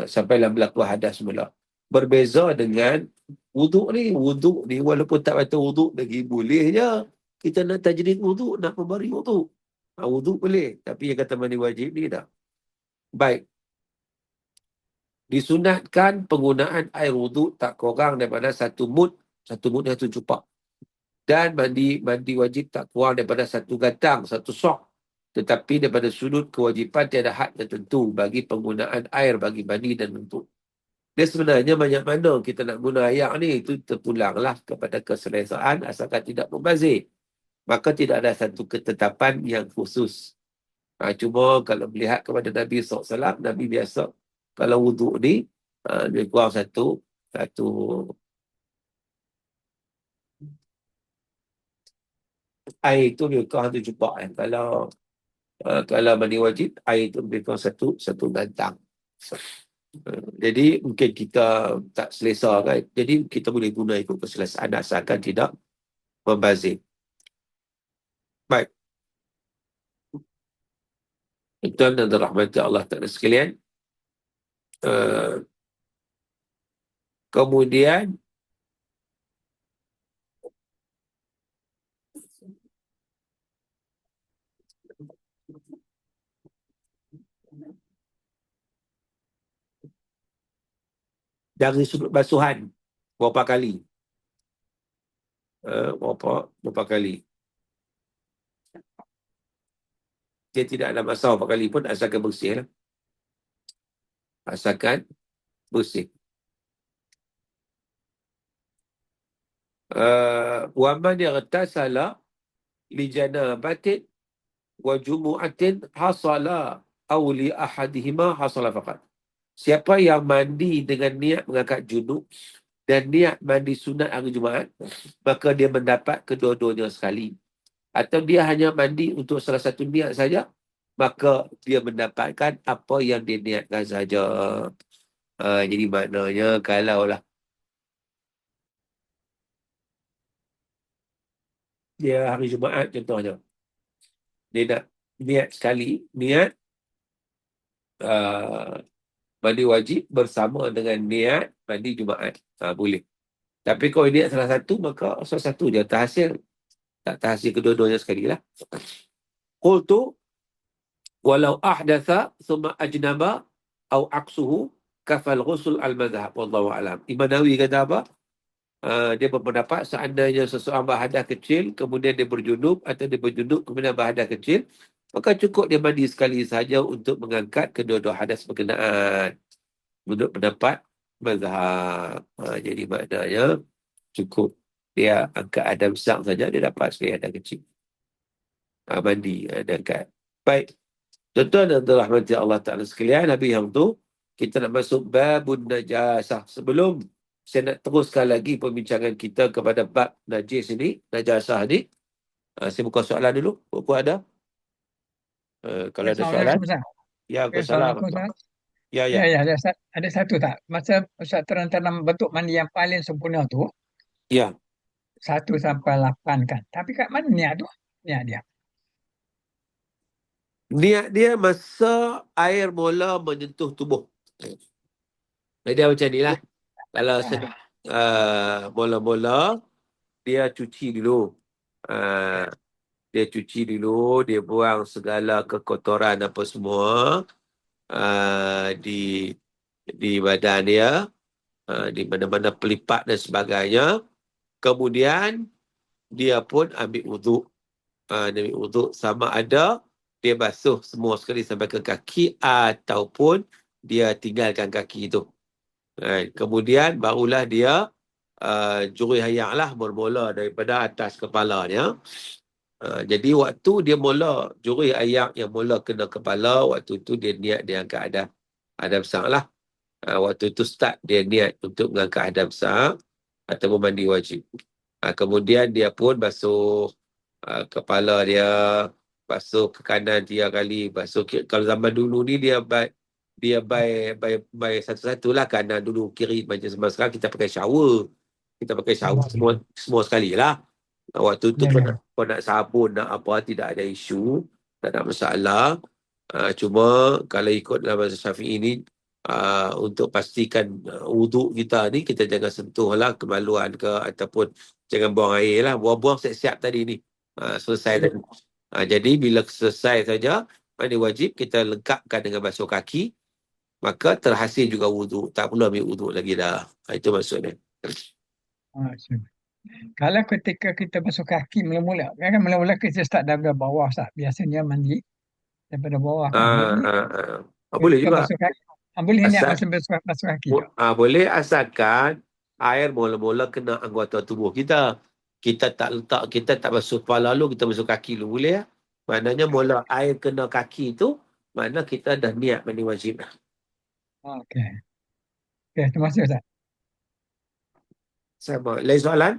Sampailah berlaku hadas semula. Berbeza dengan wuduk ni. Wuduk ni walaupun tak batal wuduk lagi, boleh je. Kita nak tajrid wuduk, nak memberi wuduk. Wuduk boleh. Tapi yang kata mandi wajib ni tak. Baik. Disunatkan penggunaan air wuduk tak kurang daripada 1 mud. 1 mud ni 1 cupak. Dan mandi wajib tak kurang daripada 1 gatang, 1 sok. Tetapi daripada sudut kewajipan tiada had tertentu bagi penggunaan air bagi mandi dan wuduk. Dia sebenarnya banyak mana kita nak guna air ni, itu terpulanglah kepada keselesaan asalkan tidak membazir. Maka tidak ada satu ketetapan yang khusus. Cuma kalau melihat kepada Nabi SAW, Nabi biasa kalau wuduk ni, lebih kurang satu air itu lebih kurang 1 cupak. Kalau mandi wajib, air itu lebih kurang satu gantang. Jadi mungkin kita tak selesa kan. Jadi kita boleh guna ikut keselesaan asalkan tidak membazir. Baik. Tuan dan rahmati Allah Ta'ala sekalian. Kemudian dari sudut basuhan berapa kali? Berapa kali? Dia tidak ada masalah berapa kali pun asalkan bersih lah. Asalkan bersih. Wa man yaghtasala li janabatin wa jumu'atin hasala aw li ahadihima hasala faqat. Siapa yang mandi dengan niat mengangkat junub dan niat mandi sunat hari Jumaat, maka dia mendapat kedua-duanya sekali. Atau dia hanya mandi untuk salah satu niat saja, maka dia mendapatkan apa yang dia niatkan saja. Jadi maknanya kalaulah dia hari Jumaat contohnya, dia nak niat sekali, niat mandi wajib bersama dengan niat mandi Jumaat. Boleh. Tapi kalau niat salah satu, maka salah satu je terhasil. Tak terhasil kedua-duanya sekali lah. Qultu walau ahdatha thumma ajnaba au aksuhu kafal ghusl al-madhhab wallahu alam. Imam Nawawi kata apa? Dia berpendapat seandainya seseorang berhadas kecil kemudian dia berjunub, atau dia berjunub kemudian berhadas kecil, maka cukup dia mandi sekali saja untuk mengangkat kedua-dua hadas berkenaan. Menurut pendapat mazhab. Jadi maknanya cukup dia angkat hadas besar saja, dia dapat sekali hadas kecil. Mandi dan angkat. Baik. Tuan-tuan dan rahmati Allah Ta'ala sekalian, habis yang tu, kita nak masuk babun najasah. Sebelum saya nak teruskan lagi perbincangan kita kepada bab najis ini, najasah ni, saya buka soalan dulu. Apa ada? Kalau ada soalan, Assalamualaikum Ustaz. ya, Ya, Assalamualaikum Waalaikumsalam. Ustaz. Ya, Ya, ya, ya, ada satu tak? Masa Ustaz terang tentang bentuk mandi yang paling sempurna tu, ya. 1 sampai 8 kan. Tapi kat mana niat tu? Niat dia. Niat dia masa air mula menyentuh tubuh. Jadi dia macam ni lah. Kalau Ah, mula-mula, dia cuci dulu. Uh, dia cuci dulu, dia buang segala kekotoran apa semua di badan dia, di mana-mana pelipat dan sebagainya. Kemudian dia pun ambil wuduk. Dia ambil wuduk sama ada dia basuh semua sekali sampai ke kaki ataupun dia tinggalkan kaki itu. Kemudian barulah dia jurih ayak lah bermula daripada atas kepalanya. Jadi waktu dia mula jurih ayak yang mula kena kepala, waktu tu dia niat dia angkat hadap sang lah. Waktu tu start dia niat untuk mengangkat hadap sang ataupun mandi wajib. Kemudian dia pun basuh kepala dia, basuh ke kanan 3 kali, basuh kalau zaman dulu ni dia by satu-satu lah, kanan dulu, kiri, macam sekarang kita pakai shower. Kita pakai shower semua sekali lah. Waktu tu ya, kau ya. nak sabun, nak apa, tidak ada isu, tak ada masalah. Cuma kalau ikut dalam mazhab Syafi'i ini, untuk pastikan wuduk kita ni, kita jangan sentuh lah kemaluan ke, ataupun jangan buang air lah. Buang-buang siap-siap tadi ni. Selesai tadi. Jadi bila selesai saja, mandi wajib kita lengkapkan dengan basuh kaki, maka terhasil juga wuduk. Tak perlu ambil wuduk lagi dah. Itu maksudnya. Ah, kalau ketika kita basuh kaki mula-mula, kan mula-mula kita start dari bawah Ustaz. Biasanya mandi daripada bawah kan. Ah, Ini ah, Boleh kita juga. basuh kaki. Boleh niat Asal masa basuh kaki tu. boleh, asalkan air mula-mula kena anggota tubuh kita. Kita tak basuh kepala dulu, kita basuh kaki dulu, boleh ya? Maknanya mula air kena kaki tu, makna kita dah niat mandi wajib dah. Okey. Okey, terima kasih Ustaz. Sama. Lain soalan?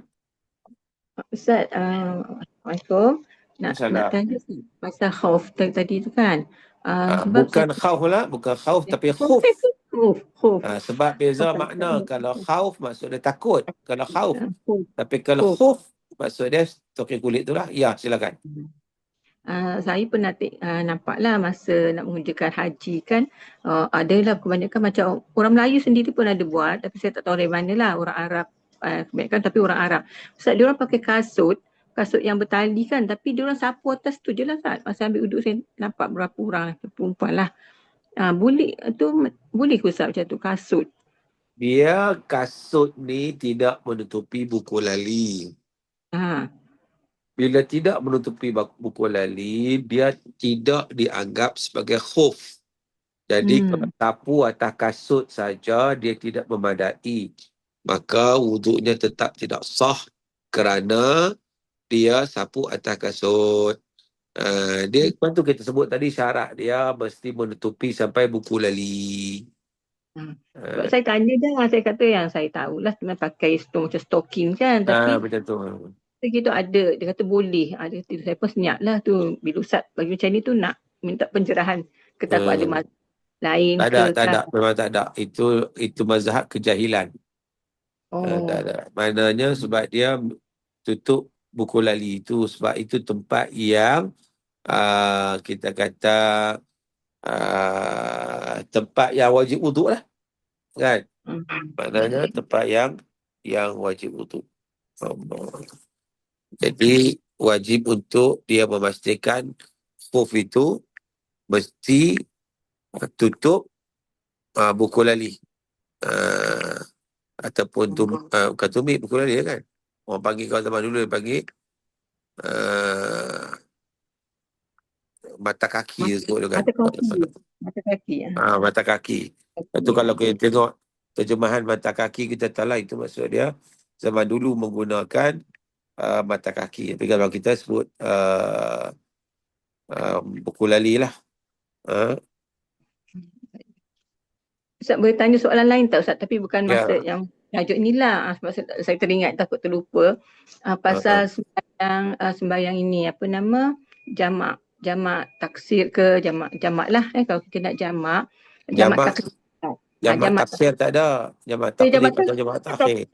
Ustaz, Assalamualaikum. Nak Masalah. tanya pasal khauf tadi tu kan. Sebab Bukan khauf lah, bukan khauf tapi khuf. khuf. Sebab beza Bukan makna. Kalau khauf maksud dia takut. Kalau khauf. khuf. Tapi kalau Khuf. khuf maksud dia tokek kulit tu lah. Ya, silakan. Saya pernah nampaklah masa nak mengerjakan haji kan, adalah kebanyakan macam orang Melayu sendiri pun ada buat, tapi saya tak tahu dari mana lah, orang Arab kebanyakan, tapi orang Arab. Ustaz, dia orang pakai kasut yang bertali kan, tapi dia orang sapu atas tu je lah Ustaz. Masa ambil uduk saya nampak berapa orang perempuan lah. Boleh ke Ustaz macam tu, kasut? Dia kasut ni tidak menutupi buku lali. Ha. Bila tidak menutupi buku lali, dia tidak dianggap sebagai khuf. Jadi kalau sapu atas kasut saja, dia tidak memadai. Maka wuduknya tetap tidak sah kerana dia sapu atas kasut. Dia tu kita sebut tadi, syarat dia mesti menutupi sampai buku lali. Sebab saya tanya dah, saya kata yang saya tahulah cuma pakai macam stocking kan, tapi Macam tu. gitu ada, dia kata boleh. Dia kata, saya pun senyap lah tu, bila Ustaz bagi macam ni tu nak minta pencerahan, ketakut ada mazhab lain Tak ke ada, kan. memang tak ada. Itu mazhab kejahilan. Tak ada. Maknanya sebab dia tutup buku lali itu, sebab itu tempat yang kita kata tempat yang wajib wuduk lah. Kan? Maknanya tempat yang wajib wuduk. Jadi wajib untuk dia memastikan khuf itu mesti tutup buku lali. Ataupun bukan tumit, buku lali kan. Orang panggil, kalau zaman dulu dia panggil mata kaki. Mata kaki ya. Mata kaki. Itu kalau kita tengok terjemahan mata kaki, kita tahu lah itu maksud dia zaman dulu menggunakan mata kaki. Tapi kalau kita sebut buku lali lah. Ha? Ustaz boleh tanya soalan lain tak Ustaz? Tapi bukan Ya. masa yang tajuk inilah. Sebab saya teringat takut terlupa. Pasal sembahyang ini, apa nama, jamak taksir ke jamak lah kalau kita nak jamak Jamak taksir. jamak taksir tak ada. Jamak takdim atau jamak takhir.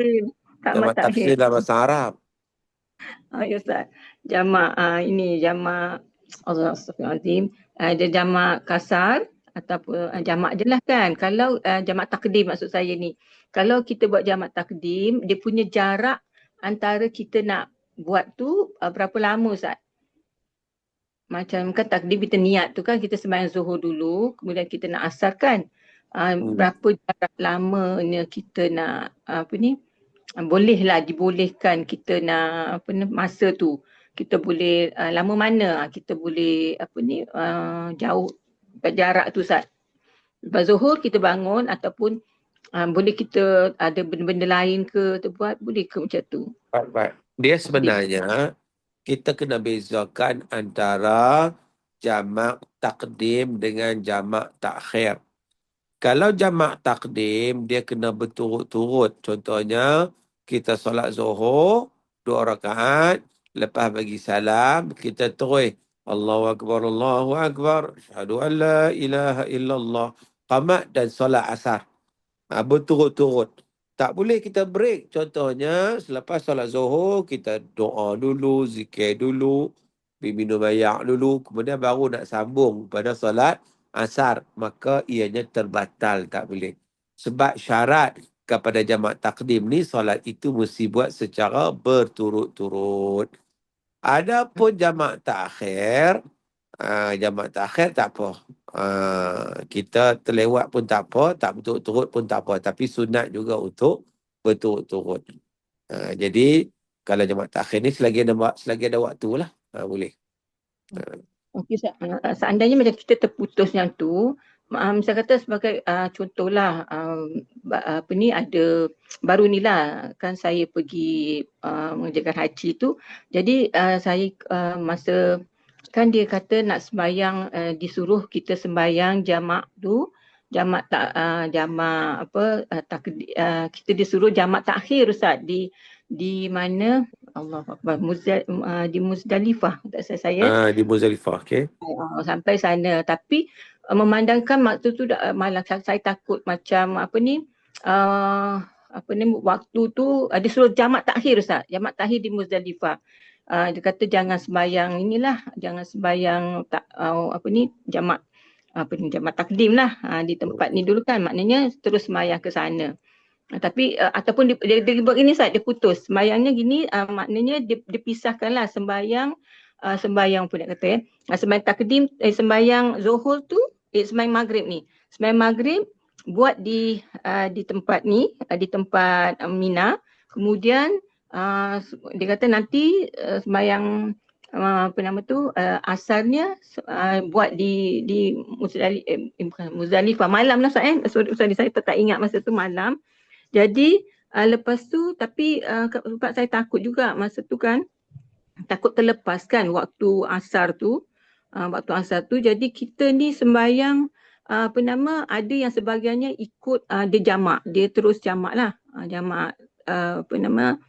Jamak taksir dalam bahasa Arab. Ya Ustaz. Jamak jamak Allah Astagfirullahaladzim. Ada jamak kasar ataupun jamak je lah kan. Kalau jamak takdim maksud saya ni. Kalau kita buat jamak takdim, dia punya jarak antara kita nak buat tu berapa lama Ustaz? Macam kan takdim kita niat tu kan kita sembahyang zuhur dulu, kemudian kita nak asar kan. Berapa jarak lamanya kita nak bolehlah dibolehkan kita nak masa tu. Kita boleh lama mana kita boleh jauh jarak tu Ustaz. Lepas zuhur kita bangun ataupun boleh kita ada benda-benda lain ke buat, boleh ke macam tu? Baik. Dia sebenarnya kita kena bezakan antara jamak takdim dengan jamak takhir. Kalau jamak takdim, dia kena berturut-turut. Contohnya, kita solat zuhur, 2 rakaat, lepas bagi salam, kita terus Allahu Akbar, Allahu Akbar, Asyhadu an la ilaha illallah, qamat dan solat asar. Berturut-turut. Tak boleh kita break. Contohnya, selepas solat zuhur, kita doa dulu, zikir dulu, minum air dulu, kemudian baru nak sambung pada solat asar. Maka ianya terbatal, tak boleh. Sebab syarat kepada jamak takdim ni, solat itu mesti buat secara berturut-turut. Adapun jamak takhir, jamak takhir tak apa. Kita terlewat pun tak apa, tak berturut-turut pun tak apa. Tapi sunat juga untuk berturut-turut. Jadi, kalau jamak takhir ni selagi ada waktu lah, boleh. Okey, seandainya macam kita terputus yang tu, saya kata sebagai contohlah ada baru ni lah kan saya pergi mengerjakan haji tu. Jadi saya masa kan dia kata nak sembahyang disuruh kita sembahyang jamak tu, jamak kita disuruh jamak takhir Ustaz di mana Allah Akbar di Muzdalifah tak saya Di Muzdalifah, okey. sampai sana tapi memandangkan waktu tu malam saya takut macam waktu tu dia suruh jamak takhir Ustaz, jamak takhir di Muzdalifah. Dia kata jangan sembahyang jangan sembahyang jamak takdim lah di tempat ni dulu kan, maknanya terus sembahyang ke sana. Tapi ataupun dia buat gini Ustaz, dia putus sembahyangnya gini, maknanya dia pisahkanlah sembahyang apa nak kata sembahyang takdim, sembahyang zuhur tu, sembahyang maghrib ni. Sembahyang maghrib buat di tempat ni, di tempat Mina. Kemudian dia kata nanti sembahyang asarnya buat di Muzdalifah malam lah Ustaz sorry saya tak ingat masa tu malam. Jadi lepas tu tapi sebab saya takut juga masa tu kan, takut terlepas kan waktu asar tu. Jadi kita ni sembahyang ada yang sebahagiannya ikut dia jamak, dia terus jamak lah, jamak jamak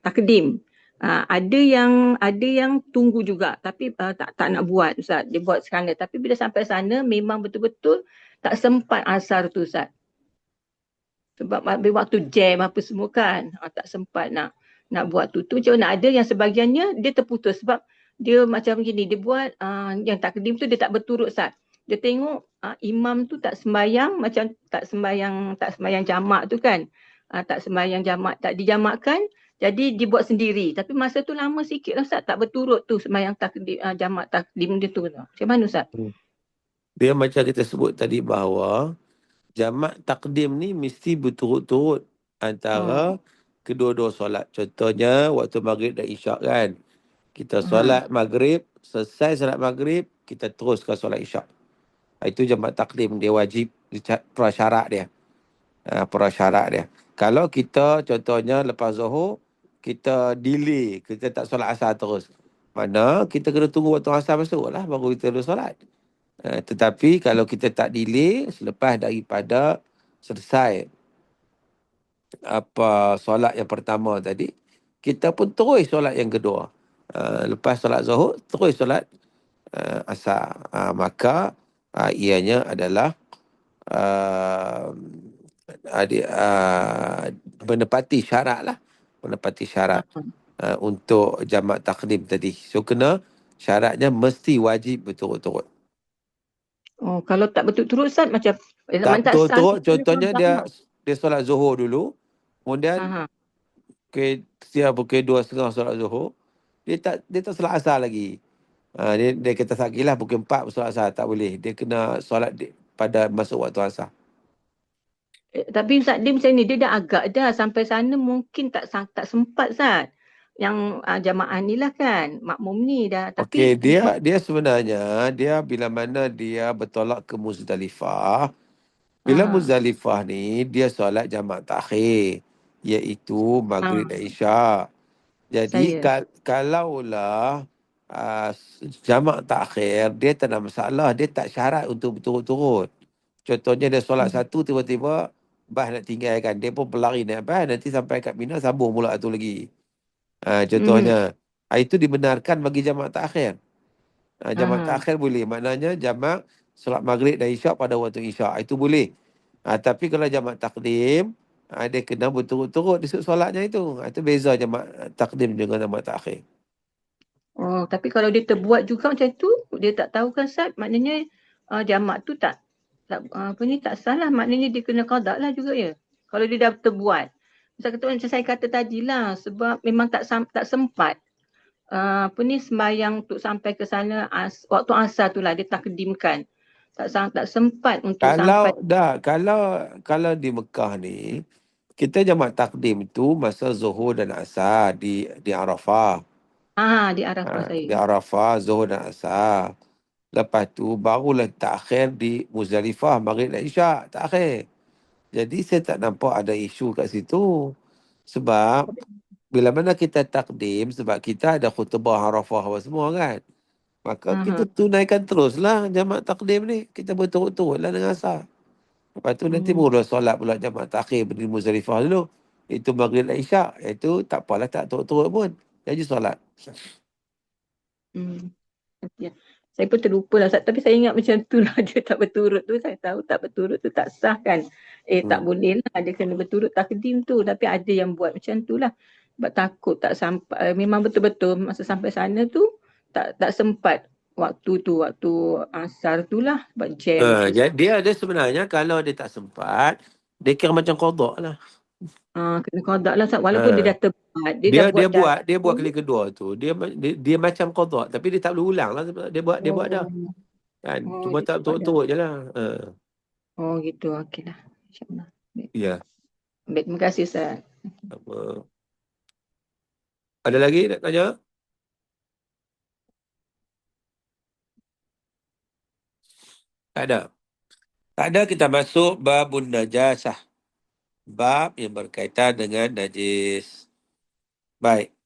takdim. Ada yang tunggu juga tapi tak nak buat Ustaz, dia buat sekarang tapi bila sampai sana memang betul-betul tak sempat asar tu Ustaz. Sebab waktu jam apa semua kan, tak sempat nak buat tu macam mana. Ada yang sebahagiannya dia terputus sebab dia macam gini, dia buat yang takdim tu dia tak berturut Ustaz. Dia tengok imam tu tak sembahyang, macam tak sembahyang jamak tu kan. Tak sembahyang jamak, tak dijamakkan. Jadi dia buat sendiri. Tapi masa tu lama sikit lah Ustaz, tak berturut tu sembahyang takdim, jamak takdim dia tu. Macam mana Ustaz? Dia macam kita sebut tadi bahawa jamak takdim ni mesti berturut-turut antara kedua-dua solat. Contohnya waktu maghrib dan isyak kan. Kita solat maghrib, selesai solat maghrib, kita teruskan solat isyak. Itu jamak takdim, dia wajib, prasyarat dia. Prasyarat dia. Kalau kita contohnya lepas zuhur, kita delay, kita tak solat asar terus. Mana kita kena tunggu waktu asar masuk lah, baru kita boleh solat. Tetapi kalau kita tak delay, selepas daripada selesai solat yang pertama tadi, kita pun terus solat yang kedua. Lepas solat zuhur, terus solat asar. Maka ianya adalah uh, menepati syarat lah. Menepati syarat untuk jamak takdim tadi. So, syaratnya mesti wajib berturut-turut. Oh, kalau tak berturut-turut Ustaz macam Tak tak sah. berturut-turut, contohnya dia solat zuhur dulu, kemudian Ha. dia pukul 2.30 solat zuhur, dia tak solat asar lagi. Dia kata sakilah pukul 4 solat asar, tak boleh. Dia kena solat pada masuk waktu asar. Tapi Ustaz dia macam ni, dia dah agak dah sampai sana mungkin tak sempat Ustaz. Yang jamaah ni lah kan, makmum ni dah. Okey, Tapi dia sebenarnya, dia bila mana dia bertolak ke Muzdalifah, bila Muzdalifah ni, dia solat jamak takhir, iaitu Maghrib dan Isyak. Jadi, saya. kalaulah jamak takhir, dia tak ada masalah. Dia tak syarat untuk berturut-turut. Contohnya, dia solat satu, tiba-tiba bas nak tinggalkan. Dia pun pelari naik bas, nanti sampai kat Mina, sambung pula tu lagi. Contohnya, itu dibenarkan bagi jamak takhir. Jamak takhir boleh. Maknanya jamak solat maghrib dan isyak pada waktu isyak. Itu boleh. Tapi kalau jamak takdim, dia kena berturut-turut di solatnya itu. Itu beza jamak takdim dengan jamak takhir. Oh, tapi kalau dia terbuat juga macam tu, dia tak tahu kan Ustaz, maknanya jamak tu tak tak salah, maknanya dia kena qada lah juga ya. Kalau dia dah terbuat. Macam saya kata tadilah, sebab memang tak sempat. Sembahyang untuk sampai ke sana waktu asar tu lah dia takdimkan. Tak sempat untuk sampai. Kalau di Mekah ni, kita jamak takdim itu masa zuhur dan asar di Arafah. Di Arafah saya. Di Arafah, zuhur dan asar. Lepas tu barulah takhir di Muzdalifah, maghrib dan isyak, takhir. Jadi saya tak nampak ada isu kat situ. Sebab bila mana kita takdim, sebab kita ada khutbah Arafah apa semua kan. Maka kita tunaikan teruslah jamak takdim ni. Kita berturut-turutlah dengan asar. Lepas tu nanti mula solat pula jamak takhir di Muzdalifah dulu. Itu maghrib dan isyak. Itu tak apalah, tak turut-turut pun. Jadi solat. Ya. Saya pun terlupa lah Ustaz. Tapi saya ingat macam tu lah. Dia tak berturut tu. Saya tahu tak berturut tu tak sah kan. Tak boleh lah. Dia kena berturut takdim tu. Tapi ada yang buat macam tu lah. Sebab takut tak sampai. Memang betul-betul masa sampai sana tu tak sempat waktu tu. Waktu asar tu lah. Sebab jam tu. Dia sebenarnya kalau dia tak sempat, dia kira macam qada lah. Kena qada lah Ustaz. Walaupun dia dah terbuat. Dia dah buat Dia buat kali kedua tu. Dia macam qada, tapi dia tak boleh ulang lah. Dia buat dah. Kan? Cuma tak turut-turut je lah. Oh gitu. Okey lah. InsyaAllah. Ya. Baik. Terima kasih Ustaz. Apa? Ada lagi nak tanya? Tak ada. Tak ada, kita masuk babun najasah. Bab yang berkaitan dengan najis. Baik.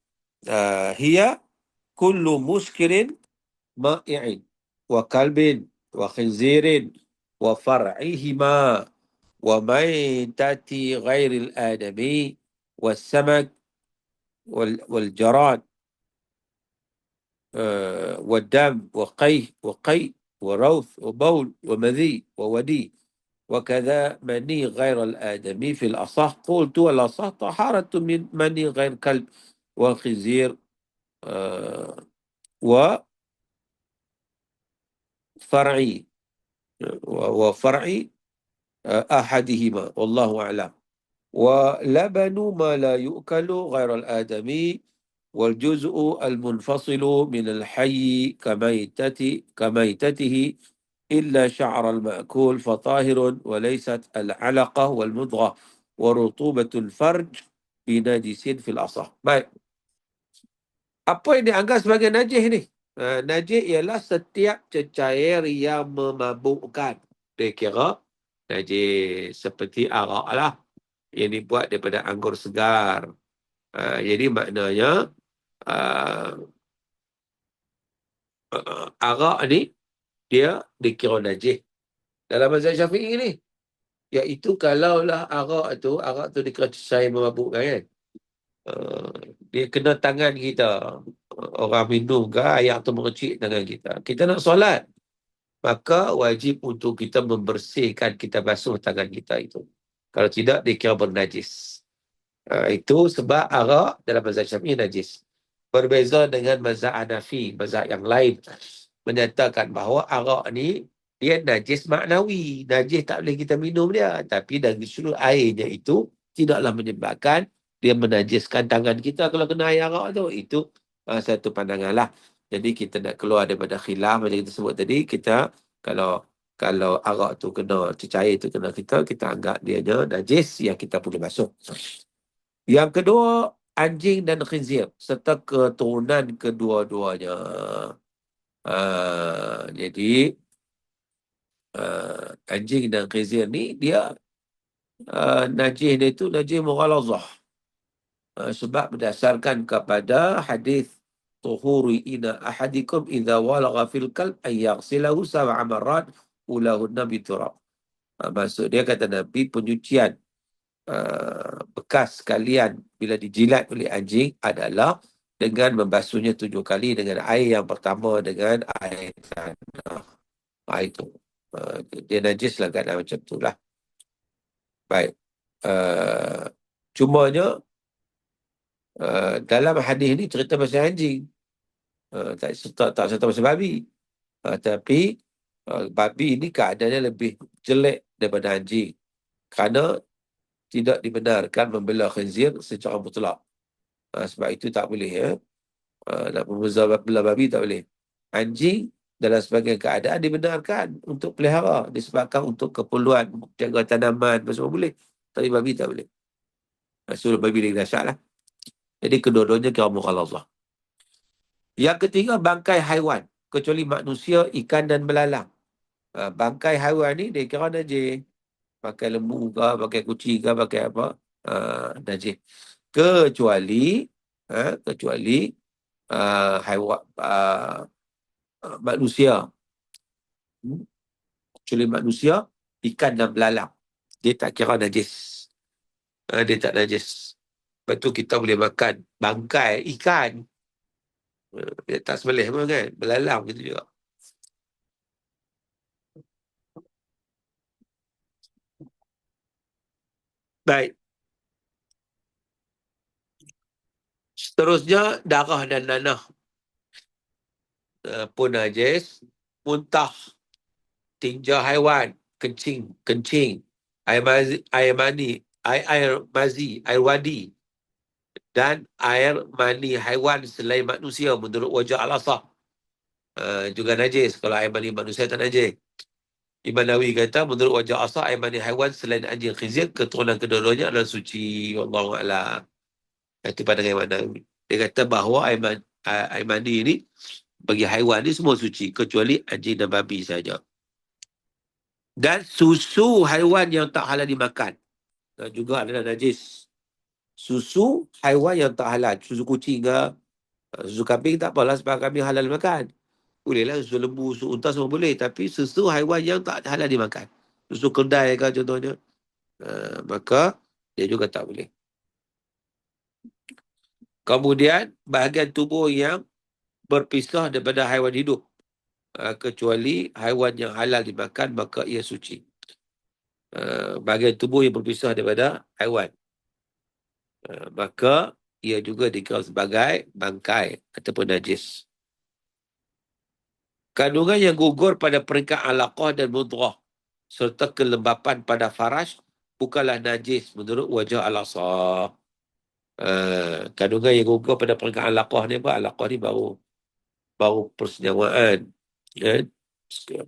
Hiya kullu muskirin ma'i'in wa kalbin wa khinzirin wa far'ihima wa maitati ghairil adami wa samak wal jarad والدم وقيء وروث وبول ومذي وودي وكذا مني غير الآدمي في الأصح قلت والأصح طهارة من مني غير كلب وخنزير وفرعي أحدهما والله أعلم ولبن ما لا يؤكل غير الآدمي والجزء المنفصل من الحي كميتته إلا شعر المأكول فطاهر وليست العلقة والمضغة ورطوبة الفرج بنجس في الأصح. Baik. Apa yang dianggap sebagai najis ni? Najis ialah setiap cecair yang memabukkan. Dia kira najis seperti arak lah. Yang dibuat daripada anggur segar. Jadi maknanya arak ni dia dikira najis dalam mazhab Syafi'i ni. Iaitu kalaulah arak tu dikira cair memabukkan kan. Dia kena tangan kita. Orang minum ke air tu mercik tangan kita. Kita nak solat, maka wajib untuk kita membersihkan, kita basuh tangan kita itu. Kalau tidak, dia kira bernajis. Itu sebab arak dalam mazhab Syafi'i najis. Berbeza dengan mazhab Hanafi, mazhab yang lain menyatakan bahawa arak ni dia najis maknawi. Najis tak boleh kita minum dia. Tapi dari sudut airnya itu tidaklah menyebabkan dia menajiskan tangan kita kalau kena air arak tu. Itu satu pandangan lah. Jadi kita nak keluar daripada khilaf macam kita sebut tadi. Kita kalau arak tu kena, cecair tu kena kita anggap dia najis yang kita perlu basuh. Yang kedua, anjing dan khinzir serta keturunan kedua-duanya. Jadi anjing dan khinzir ni dia najis dia itu najis mughalazah. Sebab berdasarkan kepada hadis tuhuri ina ahadikum idza walagha fil kalb ay yaghsilahu sab'a marrat ulahunna biturab. Maksud dia kata Nabi, penyucian bekas kalian bila dijilat oleh anjing adalah dengan membasuhnya 7 kali dengan air yang pertama dengan air tanah. Itu dia najis lah keadaan macam tu lah. Baik. Cumanya dalam hadis ni cerita pasal anjing. Tak cerita pasal babi. Tapi babi ni keadaannya lebih jelek daripada anjing. Kerana tidak dibenarkan membela khinzir secara mutlak. Sebab itu tak boleh. Nak membela babi tak boleh. Anjing dalam sebagian keadaan dibenarkan untuk pelihara. Disebabkan untuk keperluan jaga tanaman, semua boleh. Tapi babi tak boleh. Suruh babi lagi dahsyat lah. Jadi kedua-duanya kira mughalazah. Yang ketiga, bangkai haiwan. Kecuali manusia, ikan dan belalang. Bangkai haiwan ni dia kira najis. Pakai lembu ke, pakai kucing ke, pakai apa. Najis. Kecuali haiwan manusia. Kecuali manusia, ikan dan belalang. Dia tak kira najis. Dia tak najis. Lepas tu kita boleh makan bangkai ikan. Dia tak sembelih pun kan. Belalang gitu juga. Baik. Seterusnya, darah dan nanah pun najis. Muntah, tinja haiwan, kencing, air mani, air mazi, air wadi, dan air mani haiwan selain manusia menurut wajah al-asah. Juga najis. Kalau air mani manusia tak najis. Imam Nawawi kata menurut wajah asah air mani haiwan selain anjing khinzir, keturunan kedua-duanya adalah suci. Wallahu a'lam. Itu pandangan Imam Nawawi. Dia kata bahawa air mani ini bagi haiwan ni semua suci kecuali anjing dan babi saja. Dan susu haiwan yang tak halal dimakan juga adalah najis. Susu haiwan yang tak halal, susu kucing ke, susu kambing tak apalah sebab kambing halal makan. Bolehlah susu lembu, susu unta semua boleh. Tapi susu haiwan yang tak halal dimakan. Susu kedai ke contohnya. Maka dia juga tak boleh. Kemudian bahagian tubuh yang berpisah daripada haiwan hidup. Kecuali haiwan yang halal dimakan maka ia suci. Bahagian tubuh yang berpisah daripada haiwan. Maka ia juga dikira sebagai bangkai ataupun najis. Kandungan yang gugur pada peringkat alaqah dan mudrah serta kelembapan pada farash bukanlah najis menurut wajah al-asah. Kandungan yang gugur pada peringkat alaqah ni apa? Alaqah ni baru persenjawaan.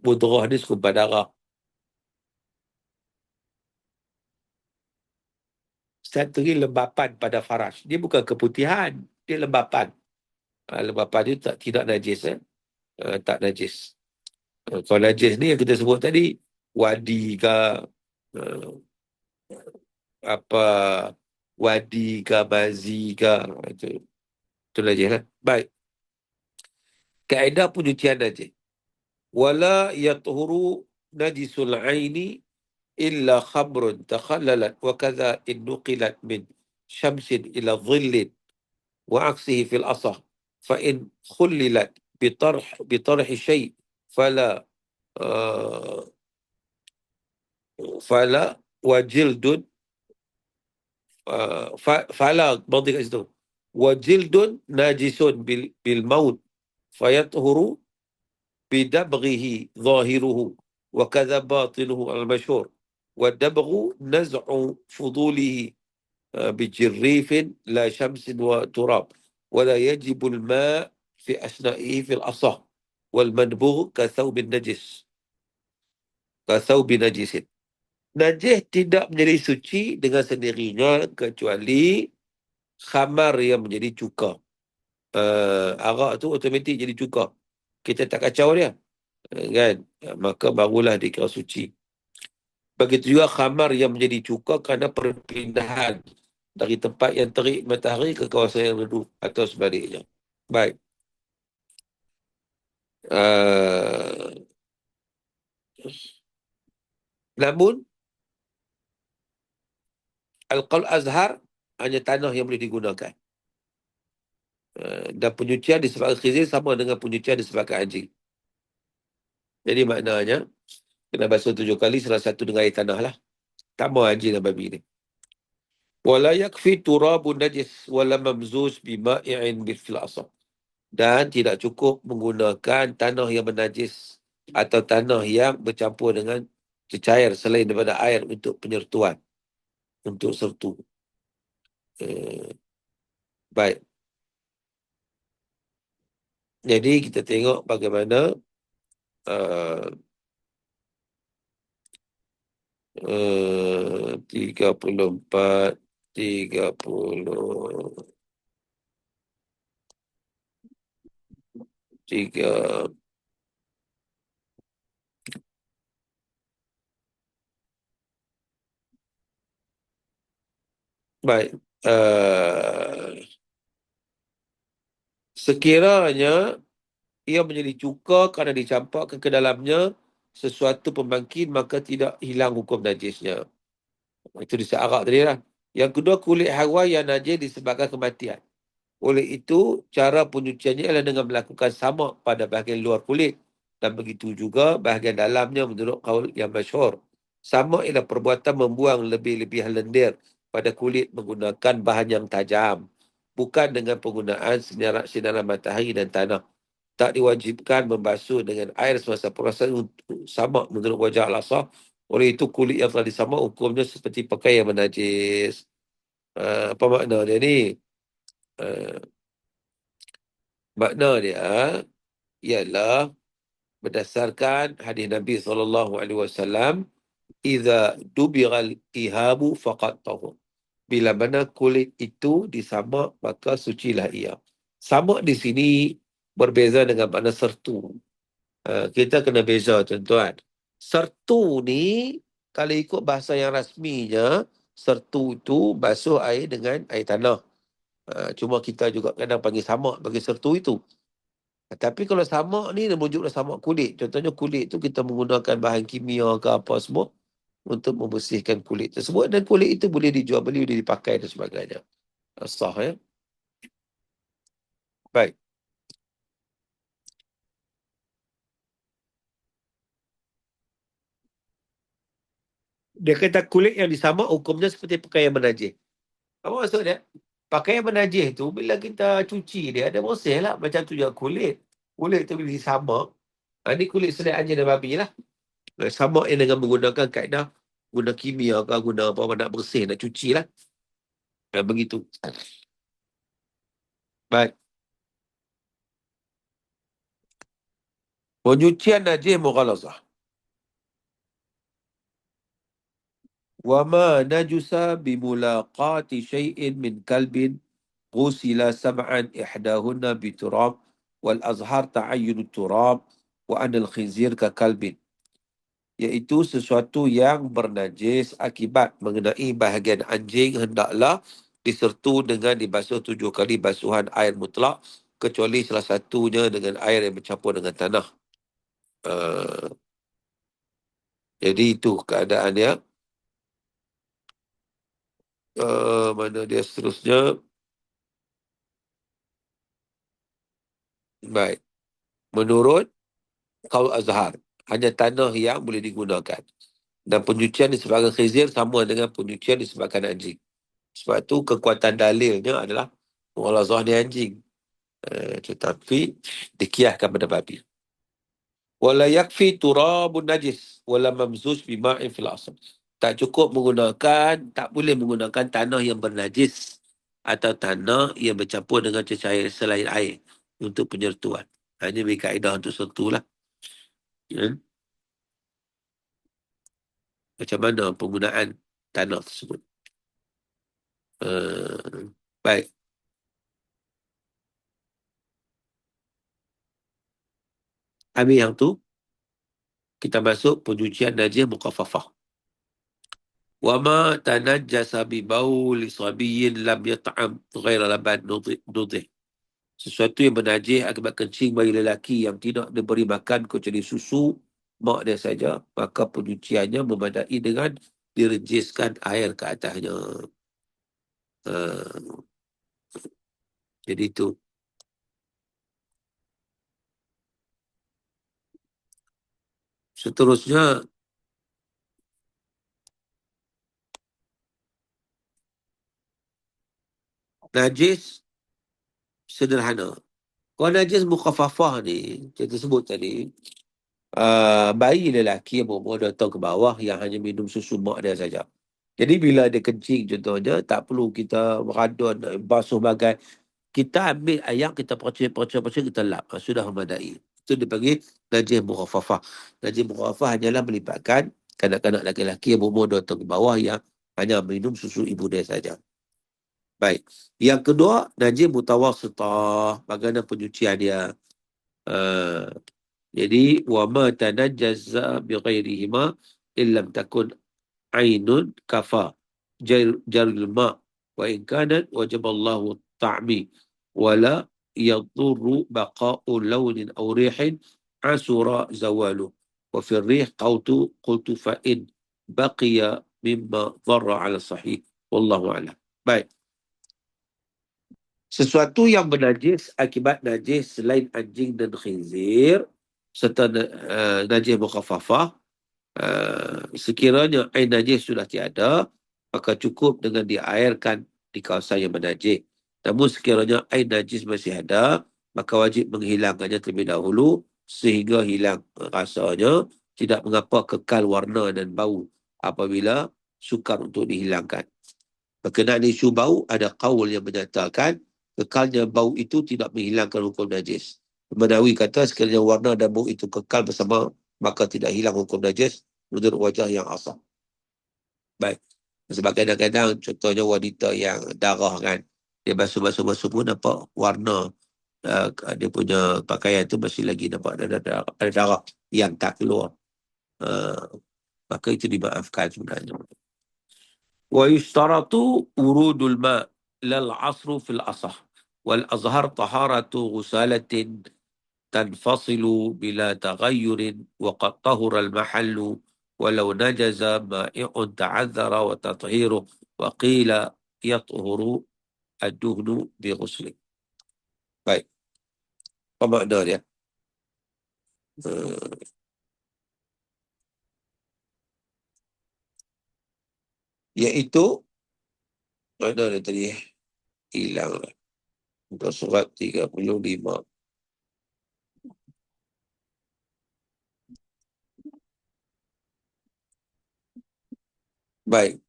Mudrah ni sekumpar darah. Satu lagi lembapan pada farash. Dia bukan keputihan. Dia lembapan. Lembapan itu tidak najis. Tak najis. Kalau najis ni yang kita sebut tadi, wadi ke, wadi ke, bazi ke, itu najis lah. Baik. Kaedah penyucian najis. Wala yathuru najisul aini illa khamrun takhallalat wa kadha in nuqilat min syamsin ila dhillin wa aksihi fil asah fa in khullilat bitarh syai' fala fala wajildun fala mantik kat situ wajildun najisun bil maut fayathuru bidabghihi zahiruhu wa kadha batinuhu al mashhur wa dabghu naz'u fudulihi bijirrifin la syamsin wa turab wala yajibu al ma' fi asna'ihi fil asah wal madbugh ka thawbin najis najisin. Najis tidak menjadi suci dengan sendirinya kecuali khamar yang menjadi cuka. Arak tu automatik jadi cuka. Kita tak kacau dia. Kan? Maka barulah dikira suci. Begitu juga khamar yang menjadi cuka kerana perpindahan dari tempat yang terik matahari ke kawasan yang redup atau sebaliknya. Baik. Namun, Al-Qaul Azhar hanya tanah yang boleh digunakan. Dan penyucian disebabkan khizir sama dengan penyucian disebabkan anjing. Jadi maknanya, kena basuh 7 kali, salah satu dengan air tanah lah. Tambah anjing dan babi ni. Wala yakfi turabun najis wala mamzuz bima'i'in fil asab. Dan tidak cukup menggunakan tanah yang bernajis atau tanah yang bercampur dengan cecair selain daripada air untuk penyertuan. Untuk sertu. Baik. Jadi kita tengok bagaimana 34, 33. Baik. Sekiranya ia menjadi cuka kerana dicampakkan ke dalamnya sesuatu pembangkit, maka tidak hilang hukum najisnya. Itu disearak tadi lah. Yang kedua, kulit haiwan yang najis disebabkan kematian. Oleh itu, cara penyuciannya adalah dengan melakukan samak pada bahagian luar kulit. Dan begitu juga bahagian dalamnya menurut qaul yang masyhur. Samak ialah perbuatan membuang lebih-lebihan lendir pada kulit menggunakan bahan yang tajam. Bukan dengan penggunaan sinaran matahari dan tanah. Tak diwajibkan membasuh dengan air semasa proses untuk samak menurut wajah al-asah. Oleh itu, kulit yang telah disamak hukumnya seperti pakaian yang menajis. Apa makna dia ni? Makna dia ialah berdasarkan hadis Nabi SAW, "Idza dubiral ihabu faqad tahur." Bila mana kulit itu disamak, maka sucilah ia. Samak di sini berbeza dengan makna sertu. Kita kena beza, tuan-tuan. Sertu ni, kalau ikut bahasa yang rasminya, sertu itu basuh air dengan air tanah. Cuma kita juga kadang panggil samak bagi sertu itu. Tapi kalau samak ni, merujuklah samak kulit. Contohnya kulit tu kita menggunakan bahan kimia ke apa semua untuk membersihkan kulit tersebut. Dan kulit itu boleh dijual beli, boleh dipakai dan sebagainya. Sah ya. Baik. Dia kata kulit yang disamak hukumnya seperti pakaian menajis. Apa maksud dia? Pakaian menajis tu bila kita cuci dia, ada bersih lah. Macam tu juga kulit. Kulit tu bila disamak. Ini kulit selat anjing dan babi lah. Samak yang dengan menggunakan kaedah guna kimia ke guna apa nak bersih, nak cuci lah. Begitu. Baik. Penyucian najis mughalazah. Wa ma najusa bimulaqati syai'in min kalbin ghusila sam'an ihdahunna biturab wal azhar ta'ayyun turab wa anil khinzir ka kalbin. Iaitu sesuatu yang bernajis akibat mengenai bahagian anjing hendaklah disertu dengan dibasuh 7 kali basuhan air mutlak kecuali salah satunya dengan air yang bercampur dengan tanah. Jadi itu keadaannya. Mana dia seterusnya? Baik. Menurut Qaul Azhar, hanya tanah yang boleh digunakan. Dan penyucian disebabkan khizir sama dengan penyucian disebabkan anjing. Sebab tu kekuatan dalilnya adalah Allah Azhar ni anjing. Tetapi dikiaskan pada babi. Wala yakfi turabun najis wala mamzuj bima'in fil asl. Tak cukup menggunakan, tak boleh menggunakan tanah yang bernajis atau tanah yang bercampur dengan cecair selain air untuk penyertuan. Hanya beri kaedah untuk sertu lah. Ya? Macam mana penggunaan tanah tersebut. Baik. Habis yang tu, kita masuk pencucian najis muqaffafah. Wama tanajjasa bi bauli sabiyyin lam yat'am ghaira laban nudih. Sesuatu yang bernajis akibat kencing bayi lelaki yang tidak diberi makan kecuali susu mak dia saja, maka pencuciannya memadai dengan direjiskan air ke atasnya. Jadi itu. Seterusnya, najis sederhana. Kalau najis mukhaffafah ni, kita sebut tadi, bayi lelaki yang berumur 2 tahun ke bawah yang hanya minum susu mak dia saja. Jadi bila dia kencing contohnya, tak perlu kita beradun, basuh bagai. Kita ambil air, kita percaya, kita lap. Sudah memadai. Itu dipanggil najis mukhaffafah. Najis mukhaffafah hanyalah melibatkan kanak-kanak lelaki yang berumur 2 tahun ke bawah yang hanya minum susu ibu dia saja. Baik. Yang kedua, najis mutawassitah. Bagaimana penyucian dia? Jadi, وَمَا تَنَجَّزَ بِغَيْرِهِمَا إِلَّمْ تَكُنْ عَيْنٌ كَفَى جَرْ الْمَاء وَإِنْ كَانَتْ وَجَبَ اللَّهُ الطَّعْمِ وَلَا يَضُرُّ بَقَاءُ لَوْنٍ أَوْ رِيحٍ عَسُرَ زَوَالُهُ وَفِي الرِّيحِ قُلْتُ فَإِنْ بَقِيَ مِمَّا ضَرَّ عَلَى الصَّحِيحِ وَاللَّهُ أَعْلَمُ. Baik. Sesuatu yang bernajis akibat najis selain anjing dan khinzir serta najis mukhaffafah, sekiranya air najis sudah tiada, maka cukup dengan diairkan di kawasan yang bernajis. Namun sekiranya air najis masih ada, maka wajib menghilangkannya terlebih dahulu sehingga hilang rasanya, tidak mengapa kekal warna dan bau apabila sukar untuk dihilangkan. Berkenaan isu bau, ada qaul yang menyatakan kekalnya bau itu tidak menghilangkan hukum najis. Banawi kata sekiranya warna dan bau itu kekal bersama, maka tidak hilang hukum najis menurut wajah yang asah. Baik. Sebab kadang-kadang contohnya wanita yang darah kan, dia basuh-basuh pun nampak warna dia punya pakaian tu masih lagi nampak ada darah yang tak keluar. Maka itu dimaafkan sebenarnya. ويشترط ورود الماء لا العصر في الأصح والأظهر طهارة غسالة تنفصل بلا تغير وقد طهر المحل ولو نجز مائع تعذر وتطهيره وقيل يطهر الدهن بغسل. Baik. Apa makna dia? Iaitu mana dia tadi? Hilang lah. Untuk surat 35. Baik.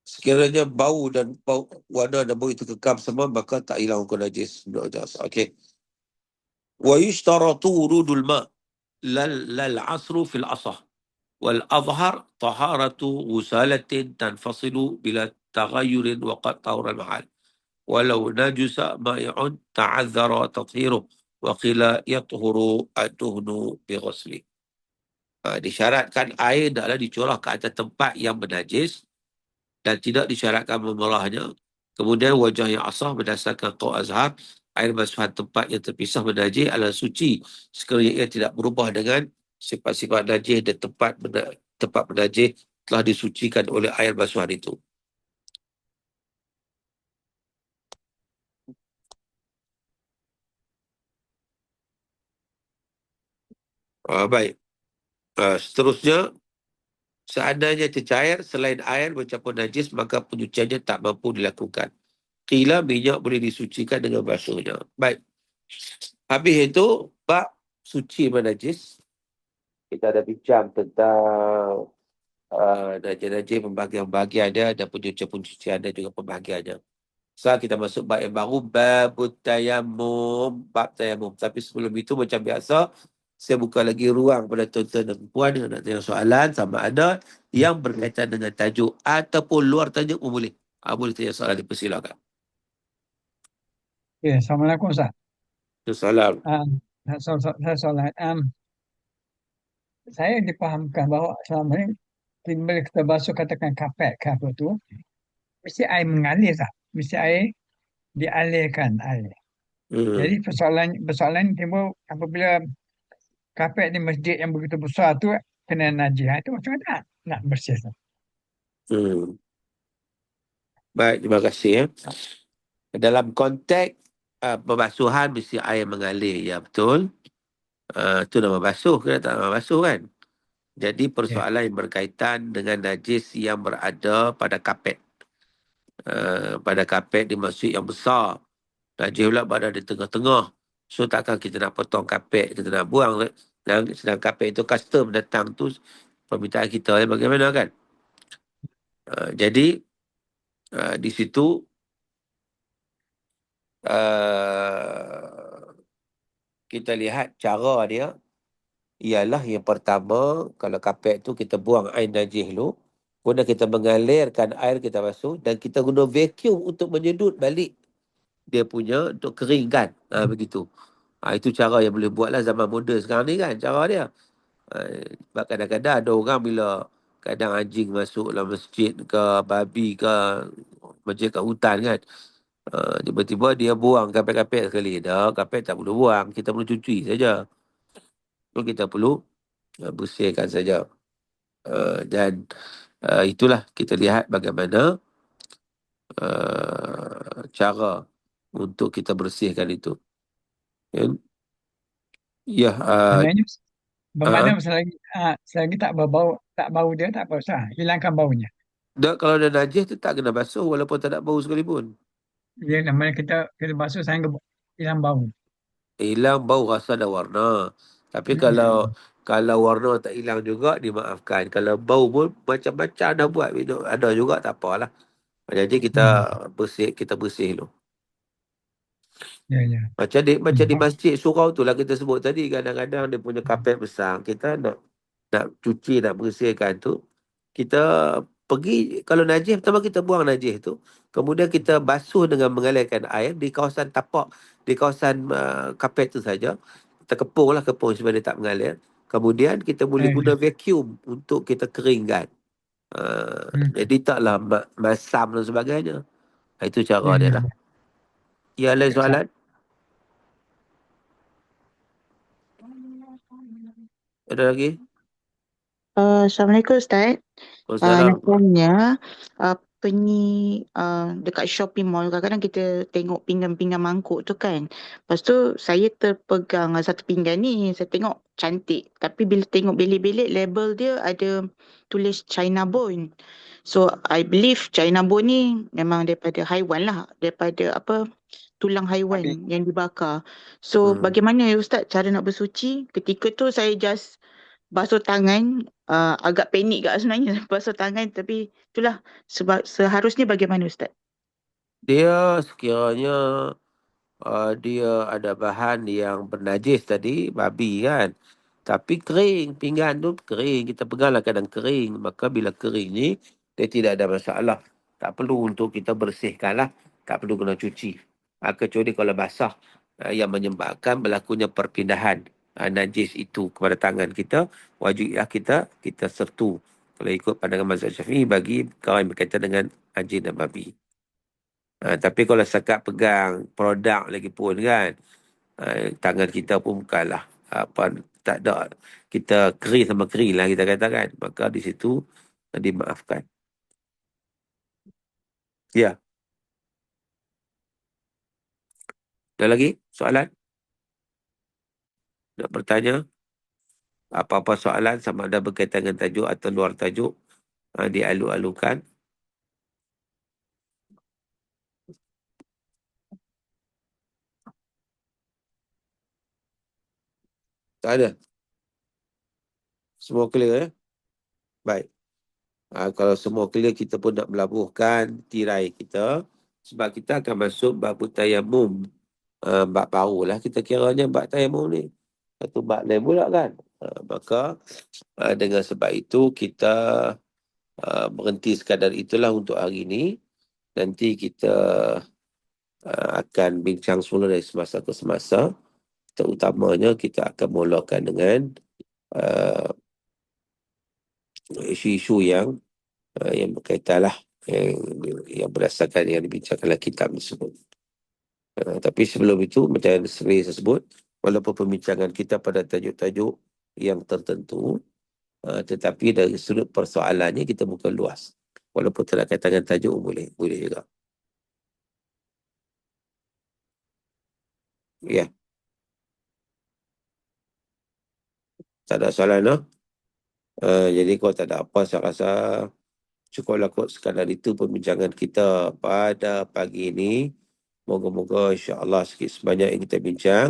Sekiranya bau dan bau, warna dan bau itu kekal bersama, maka tak hilang hukum najis. Okey. Wa yushtaratu wurudul ma' lal asru fil asah wal azhar taharatu ghusalatin tanfasilu bila taghayyurin wa qad tahura al mahal walau najusa ma'i'un ta'azzara tathiruh wa qila yathuru ad-duhnu bi ghusli. Disyaratkan air adalah dicurah ke atas tempat yang bernajis dan tidak disyaratkan memerahnya. Kemudian wajah yang asah berdasarkan qaul azhar, air basuhan tempat yang terpisah bernajis adalah suci sekiranya ia tidak berubah dengan sifat-sifat najis dan tempat bernajis telah disucikan oleh air basuhan itu. Baik. Seterusnya, seandainya cecair selain air bercampur najis, maka penyuciannya tak mampu dilakukan. Qila minyak boleh disucikan dengan basuhnya. Baik. Habis itu, bab suci menajis. Kita ada bincang tentang najis-najis, pembagian-pembagian dia dan pencucian dia juga pembagiannya. Sekarang kita masuk bab yang baru, babut tayammum, bab tayammum. Tapi sebelum itu macam biasa, saya buka lagi ruang pada tuan-tuan dan puan yang nak tanya soalan sama ada yang berkaitan dengan tajuk ataupun luar tajuk pun boleh. Boleh tanya soalan, dipersilakan. Ya, Assalamualaikum Ustaz. Salam. Saya solat. Saya dipahamkan bahawa selama ini bila kita basuh katakan kapet ke apa tu, mesti air mengalir tak? Mesti air dialirkan air. Jadi persoalan timbul apabila kapet di masjid yang begitu besar tu kena najis. Itu macam mana nak bersih? Hmm. Baik, terima kasih. Dalam konteks pembasuhan mesti air mengalir. Ya, betul. Itu nama basuh ke tak nama basuh kan? Jadi Ya. persoalan yang berkaitan dengan najis yang berada pada kapet. Pada kapet di masjid yang besar. Najis pula berada di tengah-tengah. So takkan kita nak potong kapet, kita nak buang. Sedang kapet itu custom datang tu permintaan kita. Bagaimana kan? Jadi di situ kita lihat cara dia ialah yang pertama, kalau kapet tu kita buang air najis dulu, kemudian kita mengalirkan air kita basuh dan kita guna vacuum untuk menyedut balik dia punya untuk keringkan. Begitu. Itu cara yang boleh buatlah zaman moden sekarang ni kan, cara dia. Sebab kadang-kadang ada orang bila kadang anjing masuk dalam masjid ke, babi ke, macam kat hutan kan. Tiba-tiba dia buang kapet-kapet sekali. Dah, kapet tak perlu buang. Kita perlu cuci saja. So, kita perlu bersihkan saja. Dan itulah kita lihat bagaimana cara untuk kita bersihkan itu. Ya, Maknanya bermakna uh, selagi tak bau dia tak apa usah. Hilangkan baunya. kalau ada najis tu tak kena basuh walaupun tak ada bau sekalipun. Dia namanya kita basuh sehingga hilang bau. Hilang bau, rasa dan warna. Tapi Hmm. kalau warna tak hilang juga, dimaafkan. Kalau bau pun macam-macam dah buat. Ada juga, tak apalah. Jadi Hmm. kita bersih dulu. Ya, ya. Macam di Hmm. masjid surau tu lah kita sebut tadi. Kadang-kadang dia punya kapet besar. Kita nak cuci, nak bersihkan tu. Kita pergi, kalau najis, pertama kita buang najis tu. Kemudian kita basuh dengan mengalirkan air di kawasan tapak, di kawasan kapet tu saja. Kita kepung supaya dia tak mengalir. Kemudian kita boleh Ya, guna ya. vacuum untuk kita keringkan. Hmm. Jadi taklah masam dan sebagainya. Itu cara Ya, dia ya. lah. Ya, lain Ya, Ustaz. soalan? Ada lagi? Assalamualaikum Ustaz. Nak Wassalamualaikum. tanya, apa ni, dekat shopping mall kadang-kadang kita tengok pinggan-pinggan mangkuk tu kan. Lepas tu saya terpegang satu pinggan ni, saya tengok cantik. Tapi bila tengok belik-belik label dia ada tulis China bone. So I believe China bone ni memang daripada haiwan lah, daripada apa, tulang haiwan Babi. yang dibakar. So Hmm. bagaimana ya Ustaz cara nak bersuci? Ketika tu saya just basuh tangan, agak panik kat sebenarnya basuh tangan, tapi itulah sebab seharusnya bagaimana Ustaz? Dia sekiranya dia ada bahan yang bernajis tadi, babi kan. Tapi kering, pinggan tu kering. Kita peganglah kadang kering. Maka bila kering ni, dia tidak ada masalah. Tak perlu untuk kita bersihkan lah. Tak perlu kena cuci. Kecuali kalau basah, yang menyebabkan berlakunya perpindahan najis itu kepada tangan kita, wajiblah kita sertu. Kalau ikut pandangan mazhab Syafi'i, bagi kawan yang berkaitan dengan anjing dan babi. Tapi kalau setakat pegang produk lagi pun kan, tangan kita pun bukanlah tak ada, kita kering sama kering lah kita katakan, maka di situ dimaafkan. Ya. Ada lagi soalan? Nak bertanya? Apa-apa soalan sama ada berkaitan dengan tajuk atau luar tajuk, dialu-alukan. Tak ada? Semua clear ya? Baik. Kalau semua clear, kita pun nak melabuhkan tirai kita. Sebab kita akan masuk bab tayamum. Bab baru lah kita kiranya bab tayamum ni. Satu bab lain pula kan. Maka dengan sebab itu kita berhenti sekadar itulah untuk hari ini. Nanti kita akan bincang semula dari semasa ke semasa. Terutamanya kita akan mulakan dengan isu-isu yang berkaitan lah, yang berdasarkan yang dibincangkan dalam kitab tersebut. Tapi sebelum itu, macam yang sering saya sebut, walaupun pembincangan kita pada tajuk-tajuk yang tertentu, tetapi dari sudut persoalannya kita bukan luas. Walaupun tidak kaitan dengan tajuk, boleh juga. Ya. Tak ada soalan, no? Jadi kalau tak ada apa, saya rasa cukuplah kot sekadar itu pembincangan kita pada pagi ini. Moga-moga insya-Allah sikit sebanyak yang kita bincang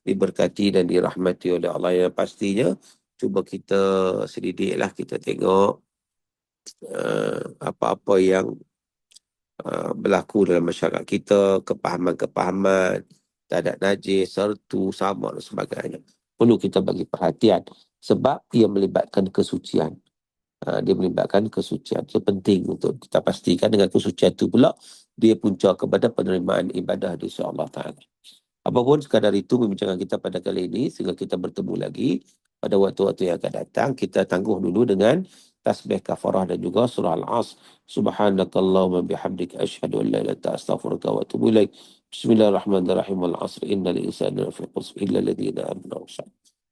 diberkati dan dirahmati oleh Allah. Yang pastinya cuba kita selidiklah, kita tengok apa-apa yang berlaku dalam masyarakat kita, kepahaman-kepahaman, tadat najis, sertu, sama dan sebagainya. Perlu kita bagi perhatian sebab ia melibatkan kesucian. Dia melibatkan kesucian. Itu penting untuk kita pastikan dengan kesucian itu pula dia punca kepada penerimaan ibadah di sisi Allah Ta'ala. Apapun sekadar itu pembincangan kita pada kali ini, sehingga kita bertemu lagi pada waktu-waktu yang akan datang. Kita tangguh dulu dengan tasbih kafarah dan juga surah Al-Asr. Subhanakallahumma bihamdika asyhadu an la ilaha illa anta astaghfiruka wa atubu ilaik. Bismillahirrahmanirrahim. Al-Asr innal insana lafi khusr illa alladhina amanu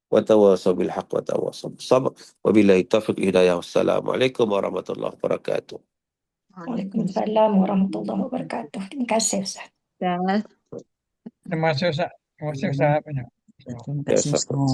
wa tawasaw bil haqq wa tawasaw bis sabr. Wabillahi taufiq hidayah. Wassalamualaikum warahmatullahi wabarakatuh. Waalaikumsalam warahmatullahi wabarakatuh. Terima kasih Ustaz. Terima kasih Ustaz. Terima kasih Ustaz. Terima kasih.